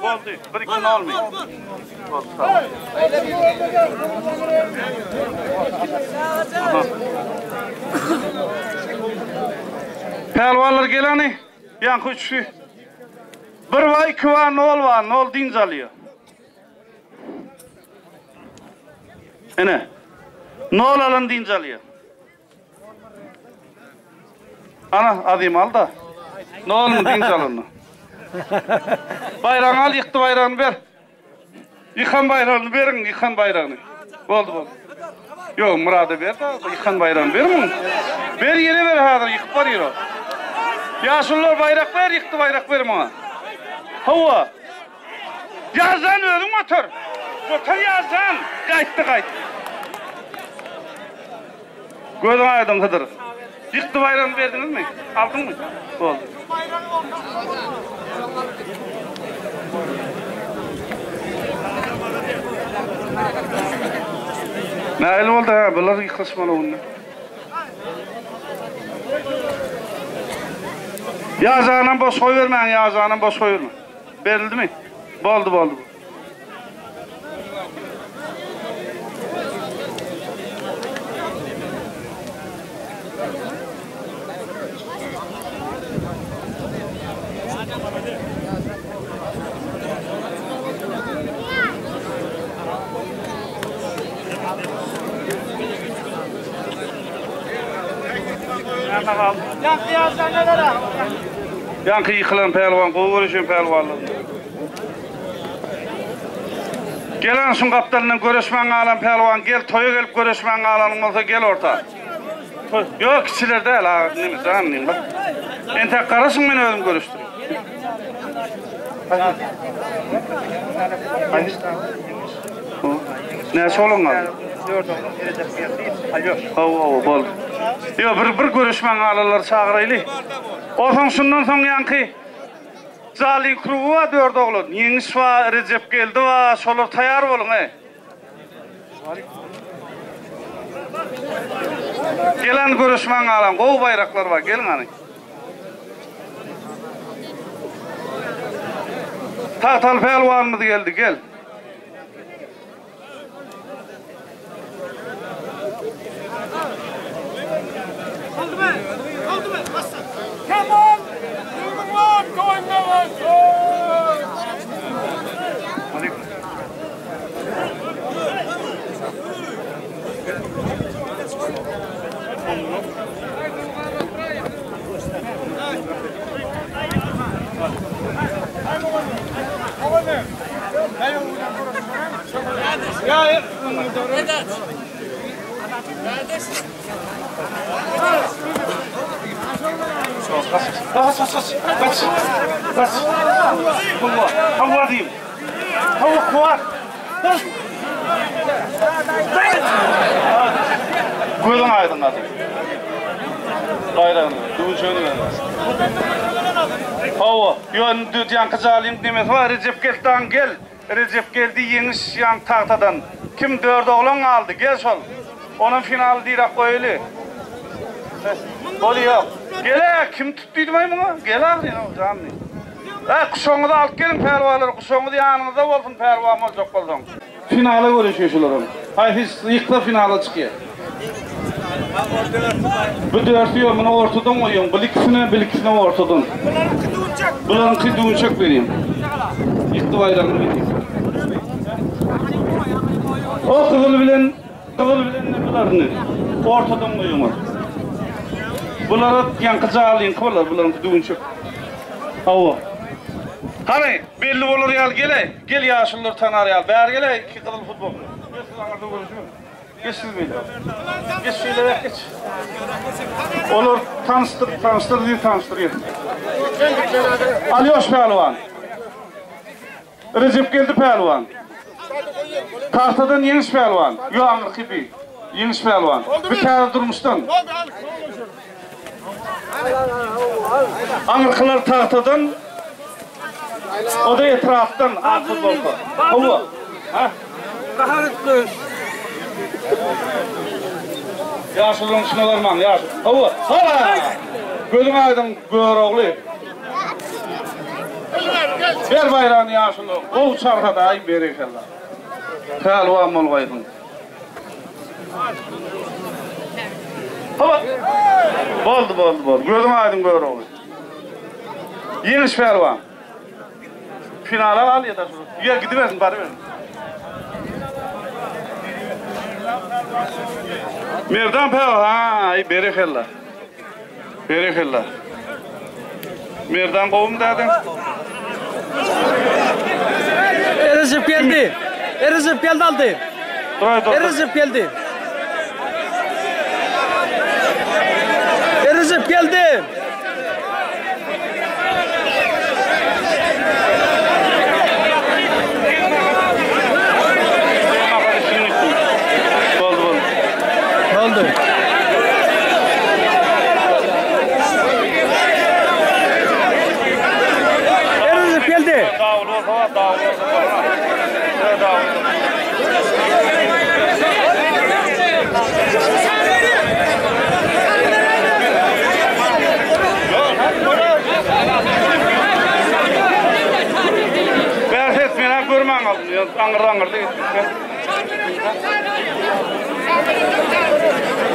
Oldu. Bir iki ne olmuyor. Oldu. Pelvanlar geleni. Yankı üçü. Bir var, iki var, nol dinç alıyor. Ene. Nol alın dinç alıyor. Ana adım al da. Nol mu dinç alın? Bayrağını al, yıktı bayrağını ver. Yıkan bayrağını verin, yıkan bayrağını. Oldu. Yok Murat'a ver da, yıkan bayrağını ver mi? Ver yere ver hadır, yıkıp var yere. Yaşlılar bayrak ver, yıktı bayrak ver bana. Hava. Yazdan ölüm otur. Otur yazdan. Kayıttı. Gözün aydın Hıdır. Yıktı bayrağını verdiniz mi? Aldın mı? Oldu. Ne öyle oldu ha? Bunlar yıkılışmalı onunla. Yazağından boş koy vermeyin, yazağından boş koy vermeyin. Verildi mi? Boldu. Yankı yıkılan pelvan, kovuruşun pelvanlı. Gelen şun kaptanla görüşmen alan pelvan, gel toya gelip görüşmen alanın olsa gel orta. Yok kişiler değil ha, neymiş anlayayım bak. En tek karısın beni ödüm görüştürüyor. Ne solun abi? Hava bol. Yok bir görüşmen alanlar çağıraylı. Osan şundan son yankı. Zali kuruva dört oğlun. Yeniş va, Recep geldi va, solar tayar olun Gelen görüşmen alan, kov bayraklar var, gelin hani. Tahtal pelvanımız geldi, gel. Come on! Moving on! Going on! Kaç. Hava diyeyim. Hava kuvar. Gözün aydın hadi. Bayrağını, duvuşunu vermez. Hava, yankı zalim demesi var, Recep geldi gel. Recep geldi yeniş yan tahtadan. Kim dört oğlan aldı, gel sol. Onun finali değil koyulu. Bolu yok. Gel kim tuttuydu bunu? Gel al canım. Kuşoğunu da alıp gelin pervaları, kuşoğunu da yanınızda olsun pervam olacak olsun. Finale görüşüyorlar. Hayır yıkla finale çıkıyor. Bu dörtü yok, bunu ortadan koyuyorum. Bir ikisine ortadan. Bunlarınki düğünçek vereyim. Yıktı bayrağını vereyim. O kızıl bilen ne bularını ortadan koyuyorum. Bunları yankıcı alayım kıvırlar, bunlarınki düğünçek. Hava. Hani belli olur yal gel yaşlılar tanar yal. Beyar gele iki kızıl futbol. Geç anarda görüşüyor. Geç siz beyler. Geç şöyle geç. Olur tanıştır. Alyoş Pehlivan. Recep geldi pehlivan. Tahtadan yeniş pehlivan. Yo Amr Kibi. Yeniş pehlivan. Bir kere durmuştan. Amrkılar tahtadan. O da etraftan ak futbolka. Hava. Ha? Kaharetli. Yaşılın içine varman, yaşıl. Hava. Hala. Gözüm aydın gör oğlu. Ver bayrağını yaşılı. Kol çarka da ay berekellah. Pehlivan mol koydun. Hava. Boldu. Gözüm aydın gör oğlu. Yeniş pehlivan. Finala al ya da şunu. Yer gidiversin bari verin. Merdan pehlivan. Ha, ay berekellah. Berekellah. Merdan kovum dedin. Recep geldi. Recep geldi aldı. Dur. Recep geldi. Recep geldi. Oldu. Recep geldi. Dağılır. Berset mena görmän aldım. Angır-angırda gittik.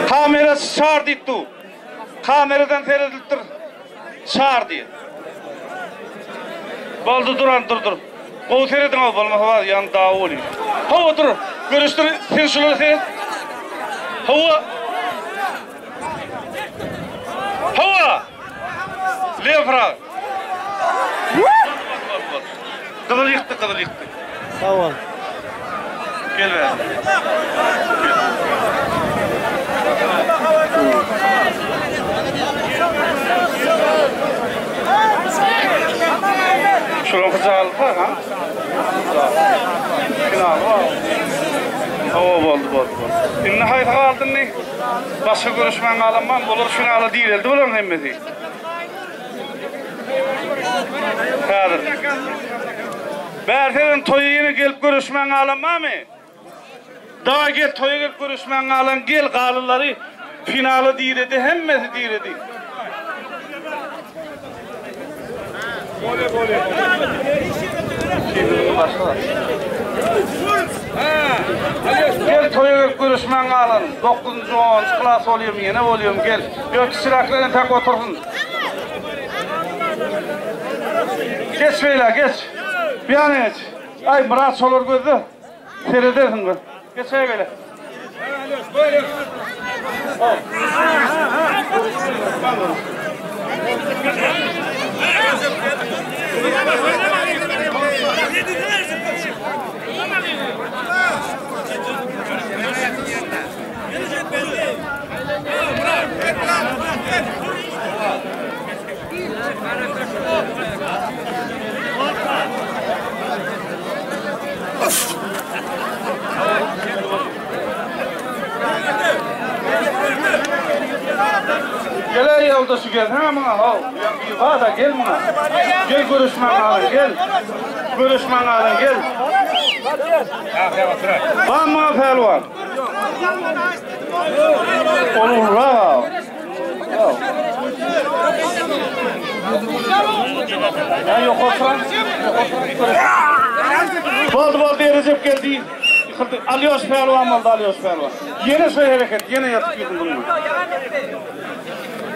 Kamerası çağır deydi. Kameradan seyredildir. Çağır diye. Boldu dur. O seyredin al bolmasa var yan dağı oluyor. Hava dur. Görüştür. Sen şunu seyret. Hava. Lefra. Kızıl yıktı. Tamam. Gel be. Şuran kıcalı ha? Final var. Hava boldu. İnne hayta kaldın ne? Başka görüşmen alanman olur finala değil elde bulan hemmeti. Kadir. Berferin toyu yine gelip görüşmen alanma mı? Daha gel toyu gelip görüşmen alan gel kalıları finala değil edi hemmeti değil edi. Gel toyu görüşmen alın. 9. 10. klas oluyorum yine oluyorum gel. Yok çıraklarını tak otursun. Geç beyler geç. Bir an geç. Ay Murat olur gözü. Seyredersin bu. Geç beyler. Gel yoldaşı gel ha bana ha. Va da gel bana. Gel görüşmen alın gel. Görüşmen alın gel. Var mı pehlivan? Olur ha. Ya yok oturan. Boldu Recep geldi. Alıyoruz pehlivan oldu alıyoruz pehlivan. Yine söyle hareket yine yatıp yedin bunu.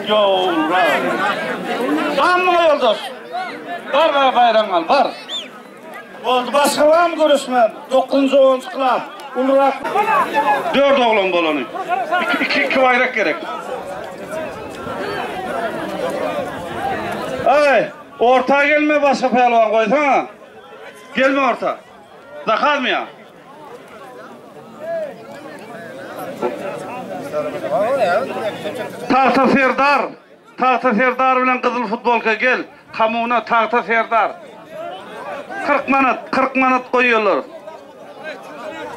Yo, var mı yoldaş? Var bayram al, var. Oldu, başka var mı görüşmen? 9. 10. klas. Ulurak. 4 oğlan bolanı. 2 bayrak gerek. Ay, orta gelme başka pehlivan koysana. Gelme orta. Da kalmıyor. Tahta Serdar bilen Kızıl futbolka gel. Kamuna Tahta Serdar. 40 manat koyuyorlar.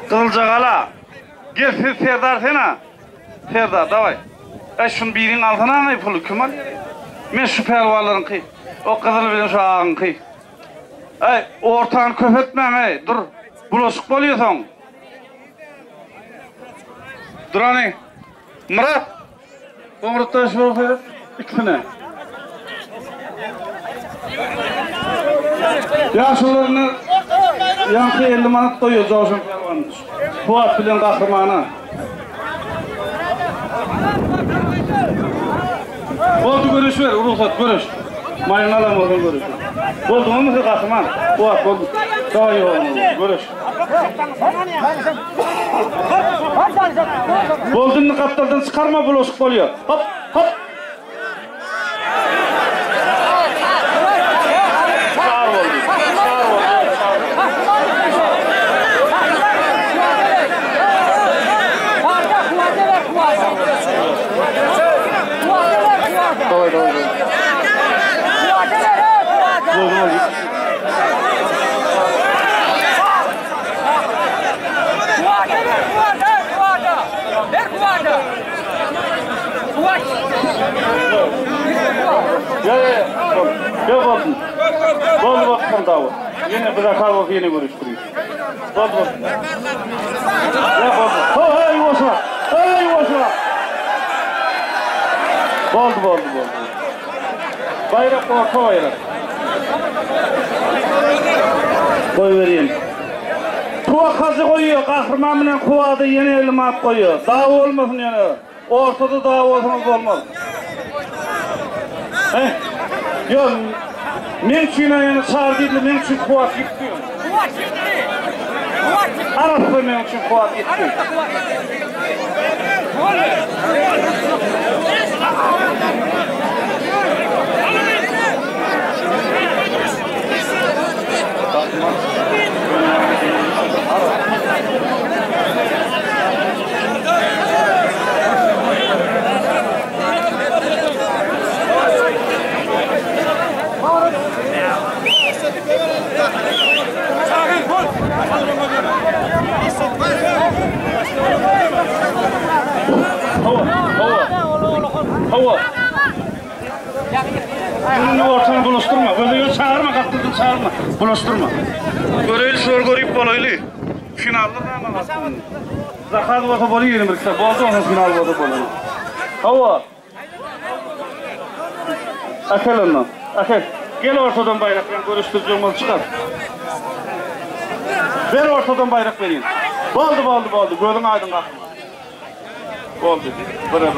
Kılcagala. Gel Serdar sena. Serdar davay. Şun birin altına ne pulu kümal? Men şu pervaların kıy. O kızıl bilen şu ağın kıy. Ortağın köpetmem dur. Bulaşık boluyorsun. Dur hani. Murat. O Murat'tan şu olsaydı. İkisine. Yaşlılarını yankı 50 manat koyuyor Coşun pervanmış. Fuat bilen kahramana. Oldu görüş ver, ruhsat görüş. Mayın alam oldu görüş. Oldu mu mu kahraman? Fuat oldu. Daha iyi oldu görüş. Boldunlu kaplardan çıkarma bulaşık oluyor. Hop hop. Çağır oldu. Ya bakın. Bol bakın dağı. Yine bırakar bak yine görüştürüyor. Bol. Ya bakın. Hey boşa. Hey boşa. Bol. Bayrak orta bayrak. Koy vereyim. Kuva kazı koyuyor. Kahramanla kuvadı yeni elime koyuyor. Dağ olmasın yani. Ortada dağ olsanız olmaz. Yok. Men çiğne yani çağırdıydı. Men için kuvat gitmiyor. Kuvat gitti. Arasında men için kuvat gitti. Hava. Bunu ortadan bulaştırma. Böyle çağırma, kaptırdın çağırma. Bulaştırma. Göreyli sor görüp bolaylı. Finalda da ama kaptırdın. Zakat vata boyu yerim birlikte. Boldu onun final vata bolaylı. Hava. Akel ondan. Akel. Gel ortadan bayrak. Ben görüştüreceğim onu çıkar. Ver ortadan bayrak vereyim. Boldu. Gözün aydın kalkma. Boldu. Bırak.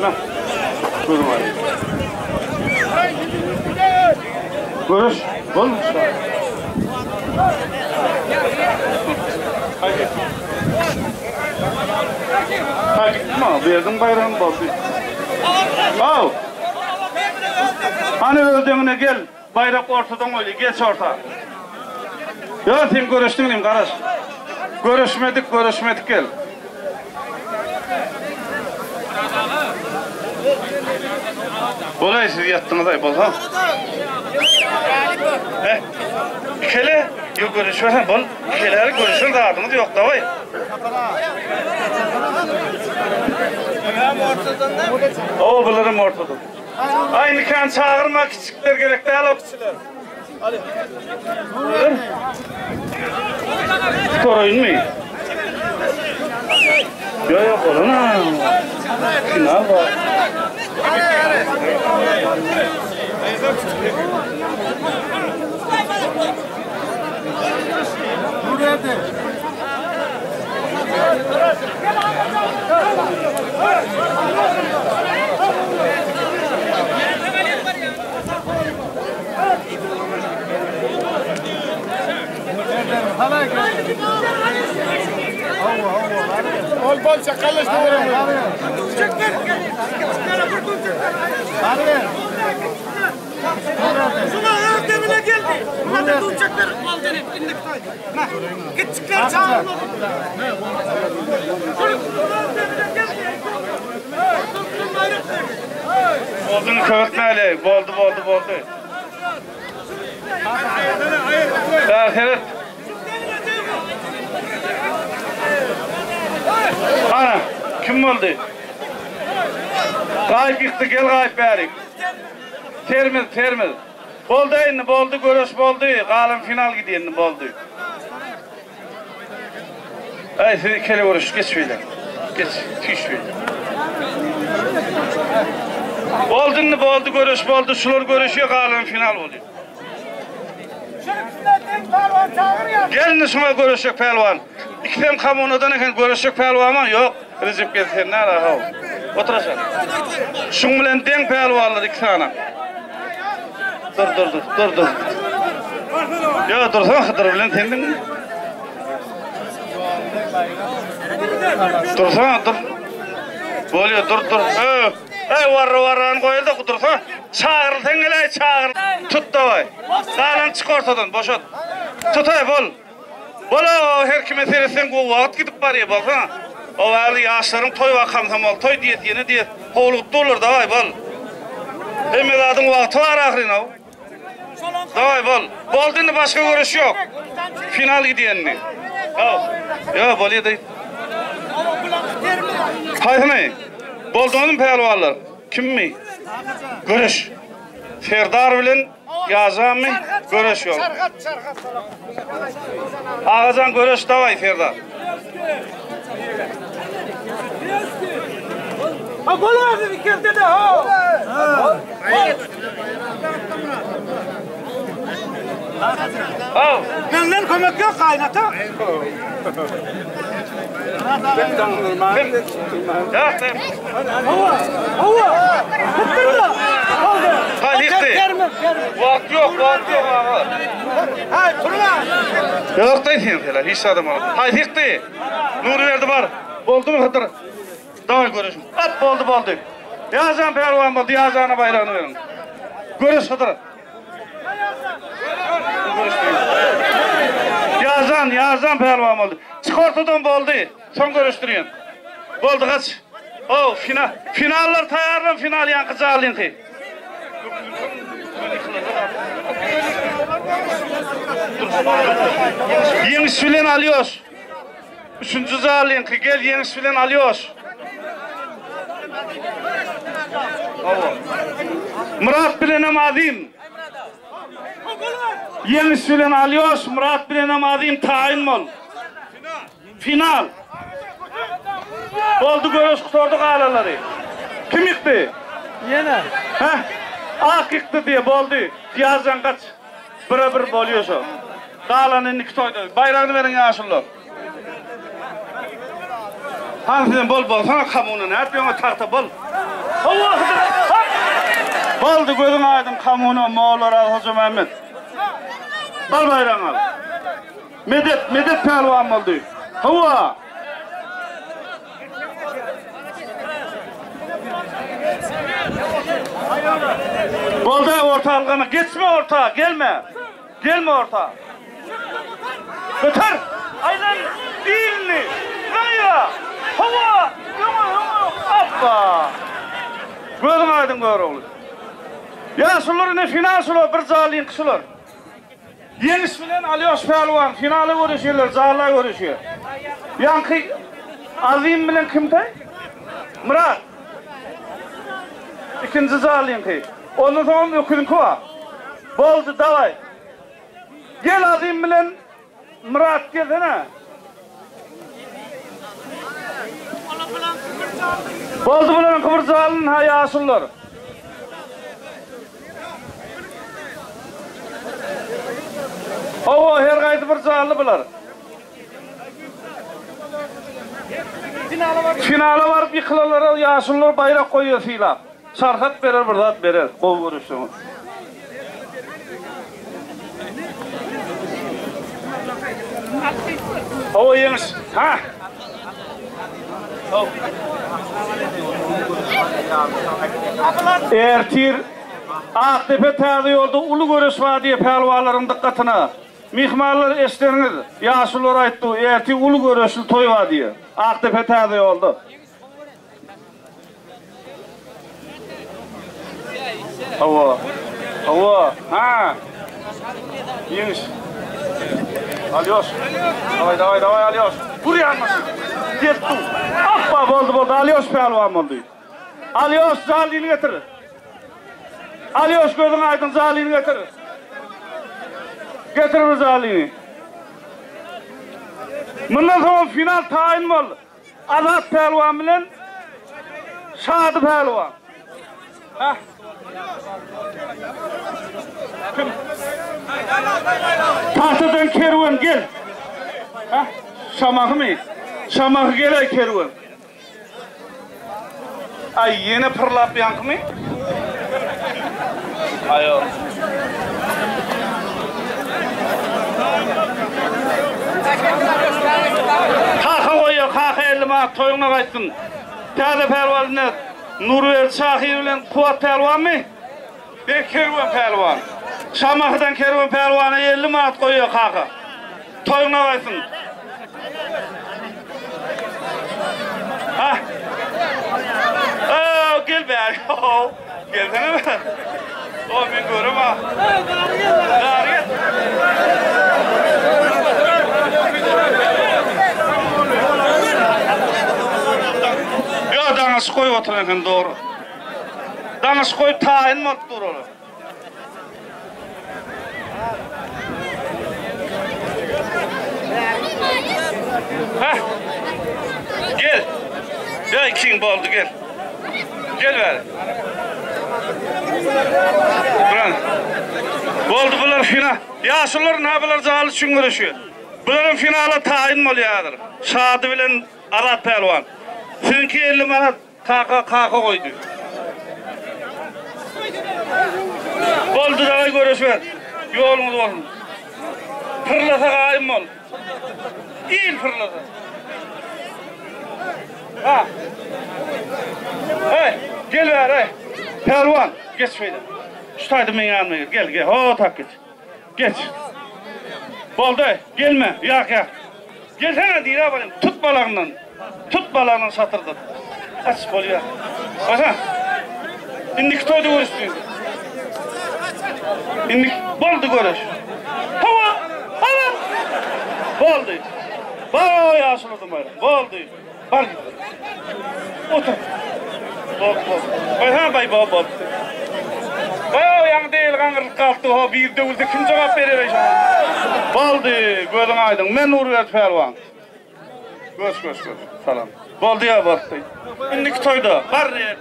Ne? Gözün aydın. Görüş. Bol mu çıkar? Hadi gitme. Verdin bayrağını boldu. Al. Hani öldüğüne gel. Bayrak ortadan öyle. Geç orta. Ya sen görüştün miyim kardeş? Görüşmedik gel. Bolay siz yattınız ay bol ha? Kele yok görüşmesen bol. Keleleri görüşün de adınız yok da vay. Oğullarım ortadan. Aynı kan çağırma küçükler gerek değil o küçükler. Torayın mı? Yok olana. Final var. Nerede? Ol bol çakallaştı verelim. Çekler. Hadi. Şuna demine geldi. Buna da uçaklar aldın hep indik. Küçükler çağırın. Oldun követmeli. Boldu. Ahiret. Ana, kim oldu? Gayip yıktı, gel gayip berik. Termil. Boldu inni, boldu, görüş boldu. Kalın final gidiyor, boldu. Ay, siz kele görüş, geç şöyle. Geç, tüy şöyle. Boldu inni, boldu, görüş boldu. Şular görüşüyor, kalın final oluyor. Gelin şuna görüşecek pelvan. İkiden kamuonadan eken görüşecek pelvan yok. Recep gelsen ne ara o. Oturacak. Şun bilen den pelvanlar iki tane. Dur. Ya dursana Hıdır bilen tendin mi? Dursana dur. Böyle dur. Ey varran koyuldu kudursana. Çağırıl tengele çağır. Tut da vay. Sağlan çık ortadan boşat. Tut ay bol. Bola her kime seresen bu vakit gidip var ya baksana. O varlı yaşların toy vakamsam ol. Toy diyet yine diyet. Hovlukta olur da vay bol. Hemen adın vakti var ahirine o. Davay bol. Boldun başka görüş yok. Final gidiyenini. Ya bol ya değil. Haydi Bolduğunun pelvallar. Kim mi? Görüş. Serdar bilen yazan mı? Görüş yok. Ağızdan görüş davay Serdar. Ha bola bir kerde de ha. Benden kömek yok kaynata. Hava. Bitirdi. Vakt yok ağa. Hay turla. Yoktayın falan hiç adam olmadı. Hay hikti. Nuri verdi var. Oldu mu Hıdır? Daha görüşüm. At boldu. Yazan pervan boldu. Yazana bayrağını verin. Görüş Hıdır. Yazan pervan oldu. Çık ortadan boldu. Son görüştürüyorsun. Boldu kaç. O finallar tayarlan final yankıcı alın ki. Yeniş filan alıyoruz. Üçüncü zalın ki gel yeniş filan alıyoruz. Murat bilenem adim. Yeniş filan alıyoruz. Murat bilenem adim tayin mol. Final. Oldu görüş kutorduk ağlarları. Kim yıktı? Yine. Ak yıktı diye boldu. Piyazdan kaç. Bir boluyorsa. Dağlanın iki toydu. Bayrağını verin yaşıllı. Hangisiden bol. Sana kamuğunu ne yapıyorsun tahta bol. Boldu gözün aydın kamuğunu Moğollar al Hoca Mehmet. Al bayrağını al. Medet pelvan oldu. Hava. Boldu orta algana. Geçme orta. Gelme orta. Götür. Aynen dilini. Kaya. Hava. Yok. Appa. Gözün aydın gör oğlum. Ya şunları ne final şunlar. Bir zalin kişiler. Yeniş bilen alıyoruz pelvan. Finali görüşüyorlar. Zahla görüşüyor. Yankı Azim bilen kimde? Murat. İkinci zalin ki. Ondan sonra ökülün kuva. Boldu davay. Gel Azim bilen Murat gelsene. Boldu bilen Kıvırzal'ın hayasınlar. O her gaydı bir zallı bular. Finale var bir kılalara yaşınlar bayrak koyuyor filan. Sarhat verir buradat verir. Kov görüşsünüz. O yeniz. Ha? Ertir Aktepe tabi yolda ulu görüş var diye pelvaların dikkatine. Mihmallar esteriniz. Yaşlılar ayttı. Ertir ulu görüşlü toy var diye. Aktepe tabi yolda. Hava. Ha. Yeniş. Alıyoruz. Davay alıyoruz. Buraya mı? Gitti. Hoppa oldu. Alıyoruz pehlivan oldu. Alıyoruz zalini getir. Alıyoruz gözün aydın zalini getir. Getir zalini. Bundan sonra final tayin oldu. Azat pehlivan bilen Şadı pehlivan. Hah. Tahtadan kervan gel. Hah. Şamahı mı? Şamahı gel kervan. Ay yine pırlap yankı mı? Ayo. Kalka koyuyor, kalka elime toyuna kaçtın. Tade pehlivan ne? Nurvel Şahir bilen Kuvat pehlivan mı? Bir kervan pehlivan. Şamahıdan kervan pehlivan'a 50 manat koyuyor kalka. Toyuna kaçtın. Hah. Gel be. Gelsene mi? O ben görüm ha. Gel. Ya danası koy otururken doğru. Danası koy tayin mi durur? Heh. Gel. Ya ikin oldu gel. Gel ver. Buran. Oldu bunlar final. Yaşlılar ne yapılar zalı için görüşüyor. Bunların finala tayin mi oluyordur? Şadı bilen Arat pehlivan. Çünkü 50 manat kaka koydu. Oldu da görüşür. Yolumuz olsun. Fırlasa kayım ol. İyi fırlasa. Ha. Hey, gel ver hey. Pehlivan, geç şöyle. Şutaydım ben yanıma gel. Ho tak geç. Geç. Oldu, gelme, yak. Gelsene değil ha benim. Tut balağından satırdın. Aç bol ya. Başa. İndik toydu görüştün. İndik boldu görüş. Hava. Boldu. Vay asıldım ben. Boldu. Bak. Otur. Bol. Bay bol. Yang değil kanırlık kalktı o bir dövüldü kim cevap verir Boldu. Gözün aydın. Men Nurvel pehlivan. Göz. Salam. Boldu ya boldu. İndik toydu. Var ne?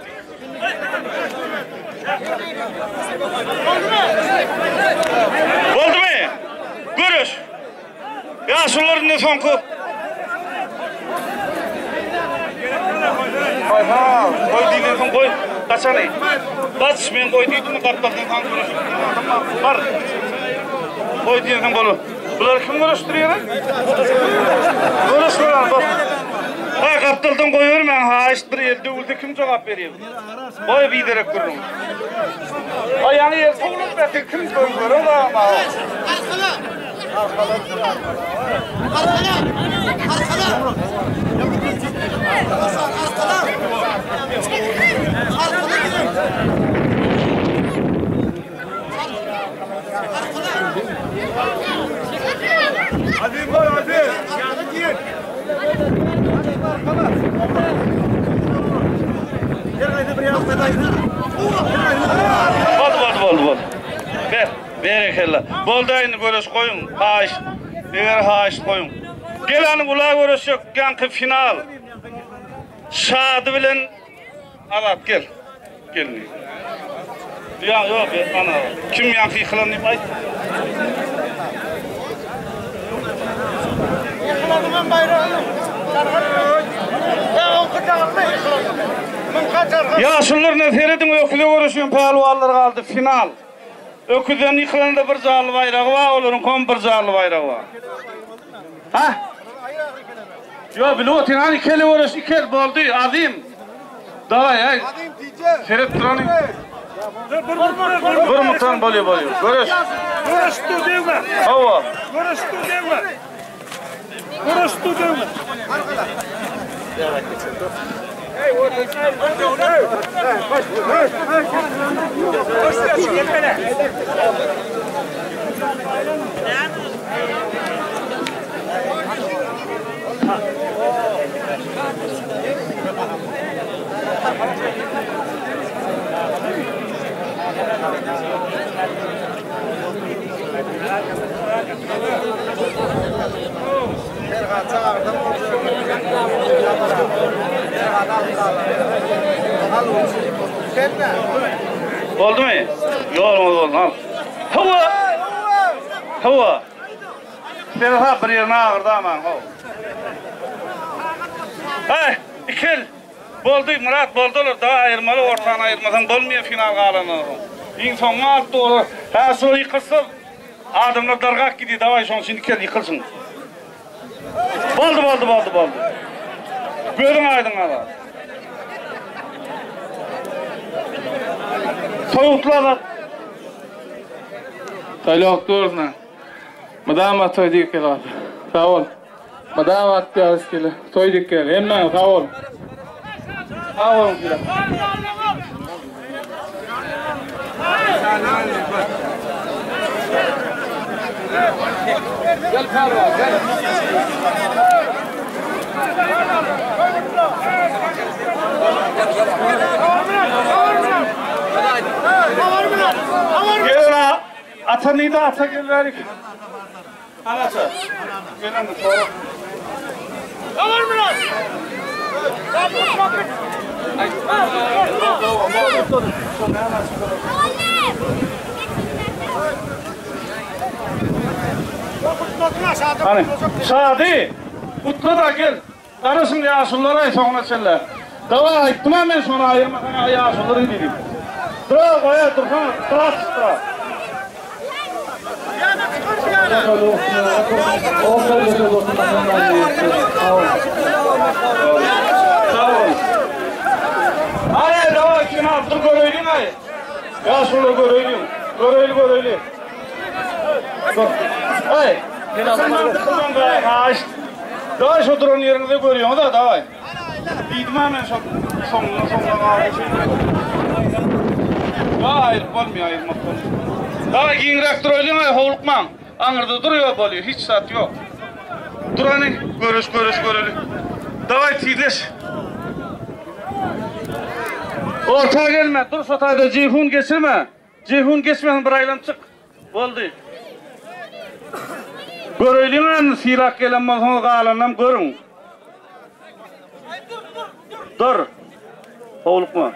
Oldu mu? Görüş. Yaşlıların ne son ku? Koy dinledin koy. Kaçanı? Kaç ben koy dedim mi kaptaldın kan görüş. Var. Koy dinledin kolu. Bunlar kim görüştürüyor lan? Görüştürüyor bak. Ha kaptaldın koyuyorum ben. Ha işte bir yerde ulti kim cevap veriyor? Koy bir direk kurdum. Ay yani yer soğuluk betin kim koyuyor o da ama. Arkala. Hadi var hadi. Yanı giyin. Bol. Berekella. Boldayını görüş koyun. Haş. Eğer haş koyun. Gelanın kulağı görüş yok. Yankı final. Şadı bilen Arat gel. Gelmiyor. Ya yok ana. Kim yankı yıkılan ne bay? Yıkıladım ben bayrağını. Ya o kıcağını yıkıladım. Yaşlılar ne seyredin öküle görüşüyorum pehlivanlar kaldı final. Öküden yıkılanında bir zarlı bayrağı var, olurun bir zarlı bayrağı var. Ha? Yo bilo tinan ikeli uğraş ikel boldu azim. Davay ay. Azim diyeceğim. Seyret duranı. Dur muhtan boluyor. Görüş. Görüştü devlet. Hava. Görüştü devlet. Hey, what is that? Hey, Oldu mu? Yok oldu. Al. Hava! Hava! Sen ha bir yerine ağırdı aman. Hey, ikil. Boldu Murat boldular daha ayırmalı ortadan ayırmasan bolmuyor final qalanı. İnsan alt doğru. Ha so yıkılsın. Adamlar dargak gidiyor. Davay son şimdi kel yıkılsın. Boldu. Görün aydın ala. Soğutlar. Talok doğruna. Madama toydik kel abi. Sağ ol. Madama atıyoruz kel. Toydik kel. Hemen sağ ol. Sağ olun kel. Gel Karva, gel. Gel la. Atanıyı da ata gel. Anası. Gelin de sonra. Var mı lan? Hani Şadi, Utlu da gel. Karısın yaşullara sonra senle. Dava ayıttım ben sonra ayırmakana yaşulları dedim. Dura koya dursun, dura. Hayır, dava için altır görüydün hayır. Yaşulları görüydün. Hey, sen de kaç. Daha şu drone yerinde görüyorsun da davay. Gitmem ben sonuna hayır, olmuyor ayırmak. Daha giyinrek drone'un ay hovlukman. Anırda duruyor böyle, hiç saat yok. Drone görüş. Davay tileş. Orta gelme, dur satayda cihun geçirme. Cihun geçmeyen bir aylan çık. Oldu. Görüylüğün sirak gelen mazhunu qalanam görün. Dur. Hovlukma.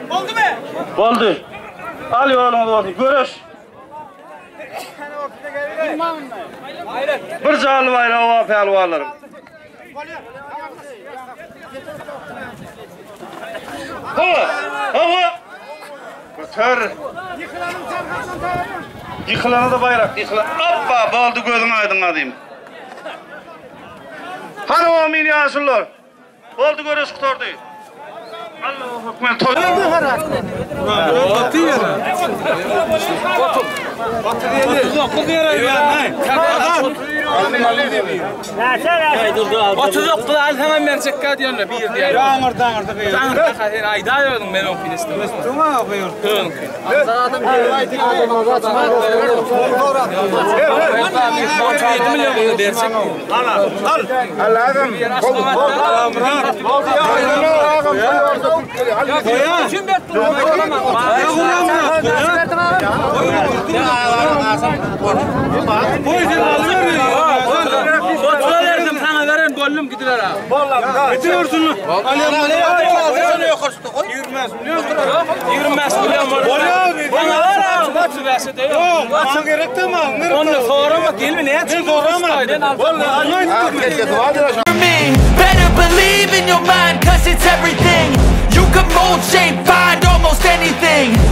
Oldu mu? Oldu. Al yolunu olsun. Görüş. Bir canlı bayrağı ova pelvarlarım. Hava. Götür. Yıkılana da bayrak, yıkılan. Hoppa, baldı gözün aydın adayım. Hani o mini yaşlılar? Baldı görüş kutardı. Allah'u hükmen toy. Batı yere. Batı yere. 30 kıl al hemen ben çekka diyorlar bir diye. Dağırda. Dağırda ayda yordum ben o filistim. Tuma koyuyor. Adam verdim sana veren gollüm gidiler ha. vallahi bitiyorsun lan. Yürümez biliyorum. Bana var abi. Maçı verse de yok. Maçı gerek de mi? Onunla sorama gelme ne yapayım? Better believe in your mind, cause it's everything. You can mold, shape, find almost anything.